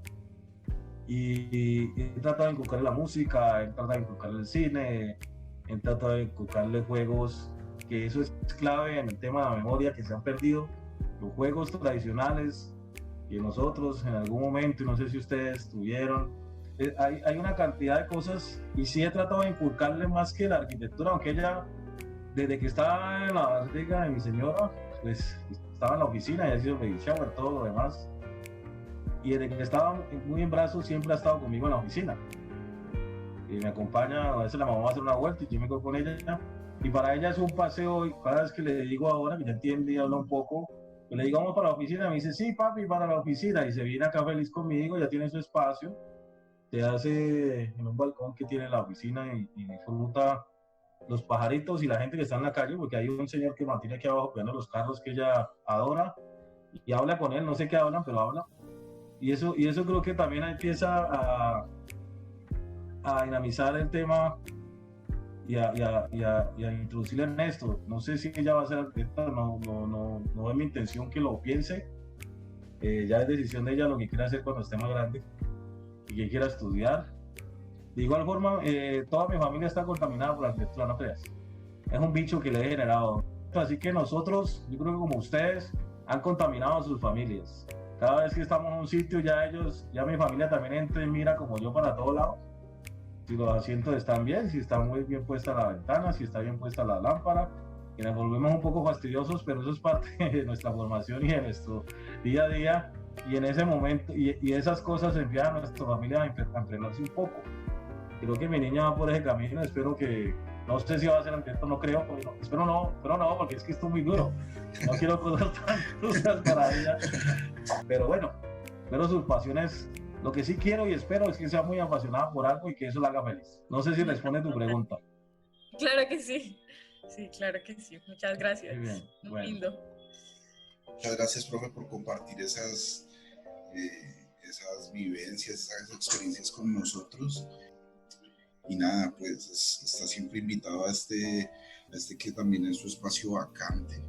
Speaker 2: y he tratado de inculcarle la música, he tratado de inculcarle el cine, he tratado de inculcarle juegos, que eso es clave en el tema de la memoria, que se han perdido los juegos tradicionales que nosotros en algún momento, y no sé si ustedes tuvieron, hay una cantidad de cosas, y sí he tratado de inculcarle más que la arquitectura, aunque ella desde que estaba en la barriga de mi señora, pues estaba en la oficina y ha sido baby shower, todo lo demás, y desde que estaba muy en brazos siempre ha estado conmigo en la oficina y me acompaña. A veces la mamá va a hacer una vuelta y yo me quedo con ella, y para ella es un paseo. Y cada vez que le digo ahora, que ya entiende y habla un poco, que le digo vamos para la oficina, me dice sí papi, para la oficina, y se viene acá feliz conmigo, ya tiene su espacio, se hace en un balcón que tiene la oficina y disfruta los pajaritos y la gente que está en la calle, porque hay un señor que mantiene aquí abajo cuidando los carros que ella adora y habla con él, no sé qué hablan, pero habla. Y eso creo que también empieza a dinamizar el tema y a introducirle en esto. No sé si ella va a ser arquitecta, no es mi intención que lo piense. Ya es decisión de ella lo que quiera hacer cuando esté más grande y que quiera estudiar. De igual forma, toda mi familia está contaminada por la arquitectura, no creas. Es un bicho que le he generado. Así que nosotros, yo creo que como ustedes, han contaminado a sus familias. Cada vez que estamos en un sitio, ya mi familia también entra y mira como yo para todos lados. Si los asientos están bien, si está muy bien puesta la ventana, si está bien puesta la lámpara. Y nos volvemos un poco fastidiosos, pero eso es parte de nuestra formación y de nuestro día a día. Y en ese momento, y esas cosas envían a nuestra familia a entrenarse un poco. Creo que mi niña va por ese camino, espero que, no sé si va a ser arquitecto, no creo, espero no, porque es que esto es muy duro, no quiero cosas tan crudas para ella, pero bueno, pero sus pasiones, lo que sí quiero y espero es que sea muy apasionada por algo y que eso la haga feliz. No sé si responde tu pregunta.
Speaker 6: Claro que sí, claro que sí, muchas gracias.
Speaker 2: Muy bien,
Speaker 6: muy lindo.
Speaker 3: Muchas gracias, profe, por compartir esas vivencias, esas experiencias con nosotros. Y nada, pues está siempre invitado a este que también es su espacio vacante.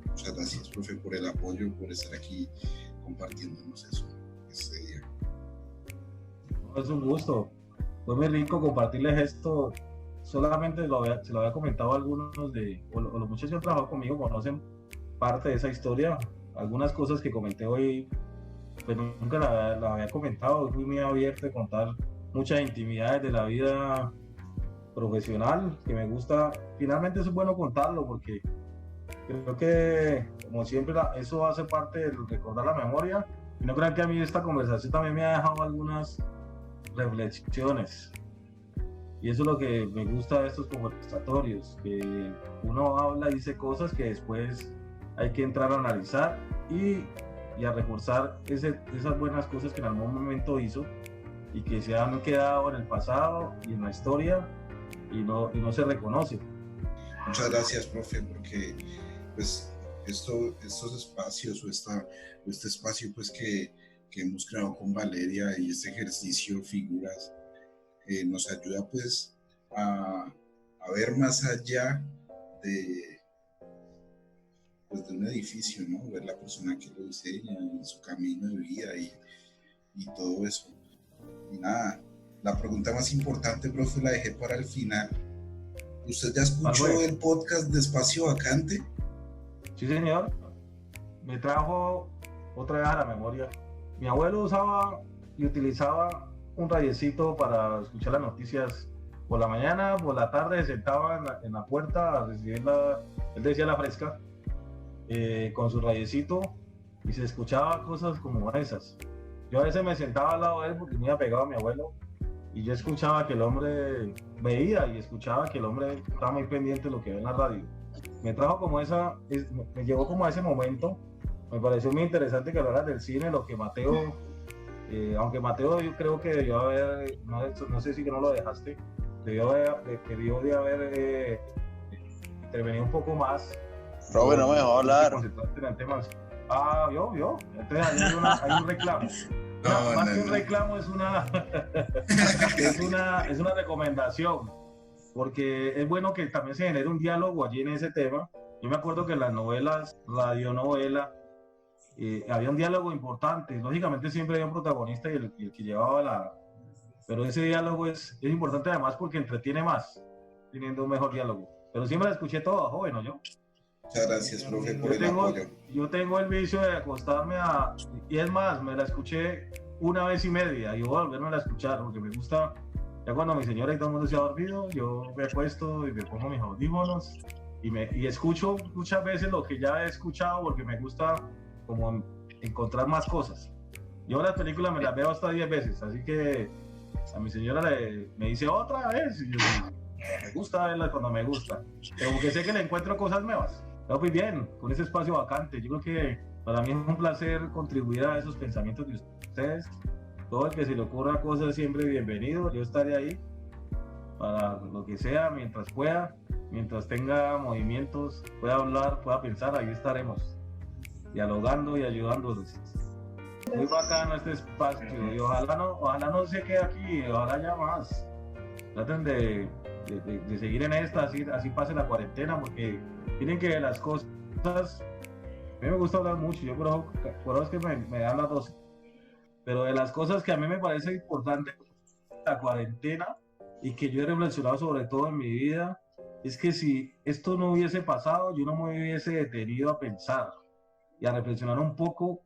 Speaker 3: Muchas gracias, profe, por el apoyo, por estar aquí compartiéndonos eso este día.
Speaker 2: Es un gusto, fue muy rico compartirles esto. Solamente se lo había comentado a algunos o los muchachos que han trabajado conmigo conocen parte de esa historia. Algunas cosas que comenté hoy, pues nunca la había comentado. Fui muy abierto a contar muchas intimidades de la vida profesional que me gusta. Finalmente eso es bueno contarlo porque creo que, como siempre, eso hace parte de recordar la memoria. Y no crean que a mí esta conversación también me ha dejado algunas reflexiones. Y eso es lo que me gusta de estos conversatorios, que uno habla y dice cosas que después hay que entrar a analizar y a reforzar esas buenas cosas que en algún momento hizo y que se han quedado en el pasado y en la historia y no se reconoce.
Speaker 3: Muchas gracias, profe, porque pues estos espacios o este espacio pues que hemos creado con Valeria y este ejercicio figuras nos ayuda pues a ver más allá de un edificio, ¿no? Ver la persona que lo diseña y su camino de vida y todo eso. Y nada, la pregunta más importante, profe, la dejé para el final. ¿Usted ya escuchó el podcast de Espacio Vacante?
Speaker 2: Sí, señor. Me trajo otra vez a la memoria. Mi abuelo usaba y utilizaba un radiecito para escuchar las noticias por la mañana, por la tarde se sentaba en la puerta a recibir él decía la fresca, con su radiecito y se escuchaba cosas como esas. Yo a veces me sentaba al lado de él porque me iba pegado a mi abuelo y yo escuchaba que el hombre veía y escuchaba que el hombre estaba muy pendiente de lo que ve en la radio. Me trajo como me llevó como a ese momento. Me pareció muy interesante que hablaras del cine, lo que Mateo, aunque Mateo yo creo que debió haber, no sé si que no lo dejaste, debió de haber intervenido un poco más.
Speaker 4: Profe, no me dejó hablar.
Speaker 2: ¿Vio? Entonces hay un reclamo. Más que un reclamo es una recomendación, porque es bueno que también se genere un diálogo allí en ese tema. Yo me acuerdo que en las novelas, radionovela, había un diálogo importante. Lógicamente siempre había un protagonista y el que llevaba pero ese diálogo es importante además porque entretiene más, teniendo un mejor diálogo. Pero siempre la escuché toda, joven, ¿no?
Speaker 3: Muchas gracias, profe, por el apoyo.
Speaker 2: Yo tengo el vicio de acostarme y es más, me la escuché una vez y media y voy a volverme a escuchar porque me gusta. Ya cuando mi señora y todo el mundo se ha dormido, yo me acuesto y me pongo mis audífonos y escucho muchas veces lo que ya he escuchado porque me gusta como encontrar más cosas. Yo las películas me las veo hasta 10 veces, así que a mi señora me dice otra vez y yo, me gusta verlas cuando me gusta, pero porque sé que le encuentro cosas nuevas. Está muy bien, con ese espacio vacante. Yo creo que para mí es un placer contribuir a esos pensamientos de ustedes todo el que se le ocurra cosas siempre bienvenido, yo estaré ahí para lo que sea, mientras pueda, mientras tenga movimientos, pueda hablar, pueda pensar, ahí estaremos, dialogando y ayudándonos. Muy bacano este espacio y ojalá no se quede aquí, ojalá haya más. Traten de seguir en esta, así pase la cuarentena, porque miren que las cosas, a mí me gusta hablar mucho, yo por eso es que me dan las 12, pero de las cosas que a mí me parece importante la cuarentena y que yo he reflexionado sobre todo en mi vida, es que si esto no hubiese pasado, yo no me hubiese detenido a pensar y a reflexionar un poco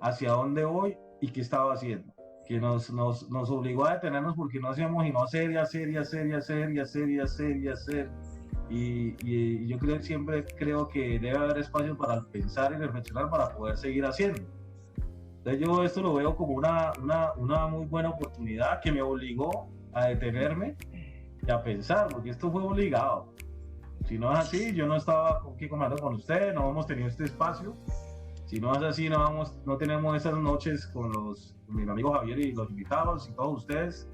Speaker 2: hacia dónde voy y qué estaba haciendo, que nos obligó a detenernos porque no hacíamos y no hacer y hacer y hacer y hacer y hacer y hacer y hacer. Y yo siempre creo que debe haber espacio para pensar y reflexionar para poder seguir haciendo. Entonces yo esto lo veo como una muy buena oportunidad que me obligó a detenerme y a pensar, porque esto fue obligado. Si no es así, yo no estaba aquí conversando con ustedes, no hemos tenido este espacio. Si no es así, no tenemos esas noches con mi amigo Javier y los invitados y todos ustedes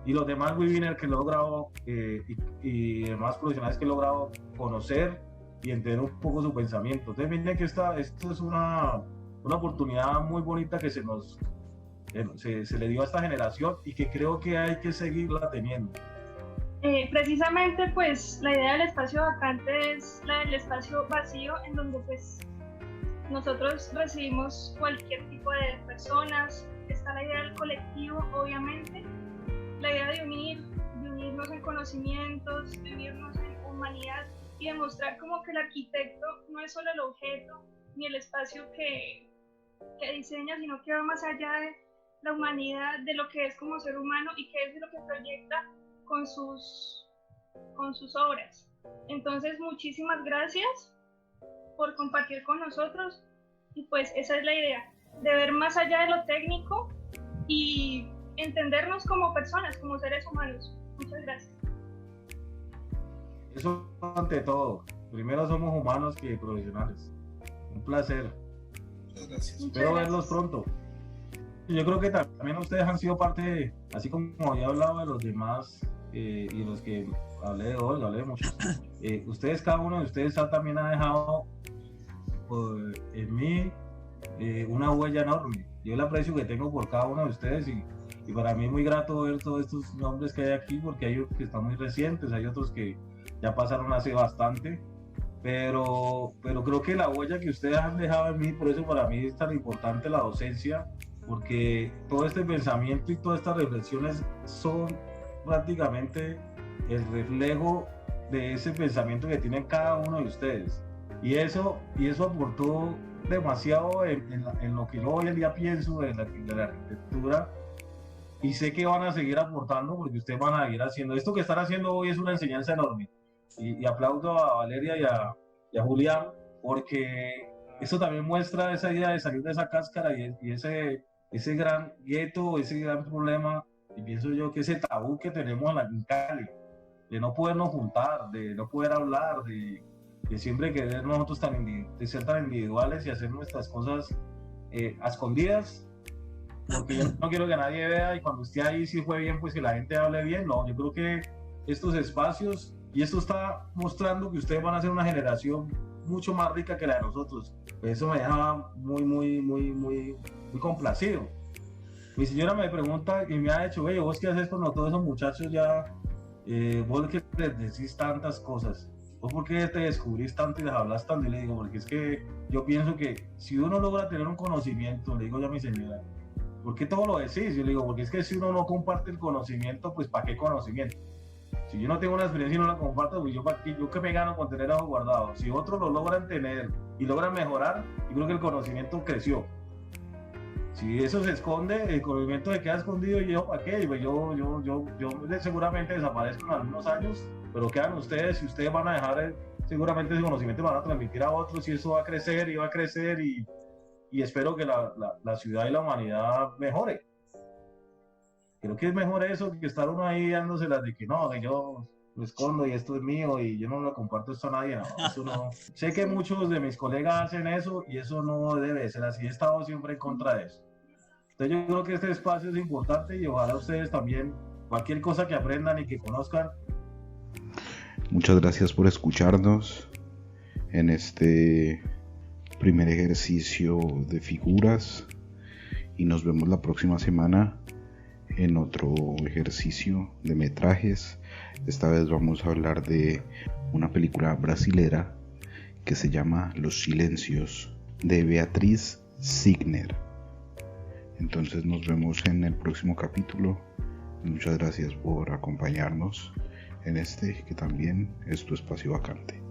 Speaker 2: y los demás webinars que he logrado y demás profesionales que he logrado conocer y entender un poco su pensamiento. Entonces miren que esto es una oportunidad muy bonita que se le dio a esta generación y que creo que hay que seguirla teniendo.
Speaker 7: Precisamente pues la idea del espacio vacante es la del espacio vacío en donde pues nosotros recibimos cualquier tipo de personas. Está la idea del colectivo, obviamente, la idea de unirnos en conocimientos, de unirnos en humanidad y demostrar como que el arquitecto no es solo el objeto ni el espacio que diseña, sino que va más allá de la humanidad, de lo que es como ser humano y que es de lo que proyecta con sus obras. Entonces, muchísimas gracias por compartir con nosotros y pues esa es la idea, de ver más allá de lo técnico y entendernos como personas, como seres humanos. Muchas gracias.
Speaker 2: Eso ante todo, primero somos humanos que profesionales. Un placer.
Speaker 3: Muchas gracias.
Speaker 2: Espero verlos pronto. Yo creo que también ustedes han sido parte, así como había hablado de los demás y los que hablé de hoy, hablé de muchos. Cada uno de ustedes también ha dejado en mí una huella enorme. Yo el aprecio que tengo por cada uno de ustedes y para mí es muy grato ver todos estos nombres que hay aquí, porque hay otros que están muy recientes, hay otros que ya pasaron hace bastante, pero creo que la huella que ustedes han dejado en mí, por eso para mí es tan importante la docencia, porque todo este pensamiento y todas estas reflexiones son prácticamente el reflejo de ese pensamiento que tienen cada uno de ustedes. Y eso aportó demasiado en lo que yo hoy en día pienso de la arquitectura, y sé que van a seguir aportando porque ustedes van a seguir haciendo. Esto que están haciendo hoy es una enseñanza enorme. Y aplaudo a Valeria y a Julián, porque eso también muestra esa idea de salir de esa cáscara y ese gran gueto, ese gran problema, y pienso yo que ese tabú que tenemos en Cali, de no podernos juntar, de no poder hablar, de siempre querer nosotros de ser tan individuales y hacer nuestras cosas a escondidas, porque yo no quiero que nadie vea, y cuando esté ahí si fue bien, pues que la gente hable bien. No, yo creo que estos espacios, y esto está mostrando que ustedes van a ser una generación mucho más rica que la de nosotros. Eso me deja muy complacido. Mi señora me pregunta y me ha dicho, oye, ¿vos qué haces con todos esos muchachos ya? Vos que les decís tantas cosas, ¿vos por qué te descubrís tanto y les hablas tanto? Y le digo, porque es que yo pienso que si uno logra tener un conocimiento, le digo yo a mi señora, ¿por qué todo lo decís? Yo le digo, porque es que si uno no comparte el conocimiento, pues ¿para qué conocimiento? Si yo no tengo una experiencia y no la comparto, pues yo qué me gano con tener algo guardado. Si otros lo logran tener y logran mejorar, yo creo que el conocimiento creció. Si eso se esconde, el conocimiento se queda escondido, y yo, ¿para qué? Pues yo seguramente desaparezco en algunos años, pero quedan ustedes, y ustedes van a dejar, seguramente ese conocimiento lo van a transmitir a otros, y eso va a crecer y va a crecer, y espero que la ciudad y la humanidad mejore. Creo que es mejor eso que estar uno ahí dándoselas de que no, que yo lo escondo y esto es mío y yo no lo comparto esto a nadie. No, eso no. Sé que muchos de mis colegas hacen eso y eso no debe ser así. He estado siempre en contra de eso. Entonces yo creo que este espacio es importante y ojalá ustedes también, cualquier cosa que aprendan y que conozcan.
Speaker 1: Muchas gracias por escucharnos en este primer ejercicio de figuras y nos vemos la próxima semana en otro ejercicio de metrajes. Esta vez vamos a hablar de una película brasilera que se llama Los Silencios, de Beatriz Signer. Entonces nos vemos en el próximo capítulo. Muchas gracias por acompañarnos en este que también es tu espacio vacante.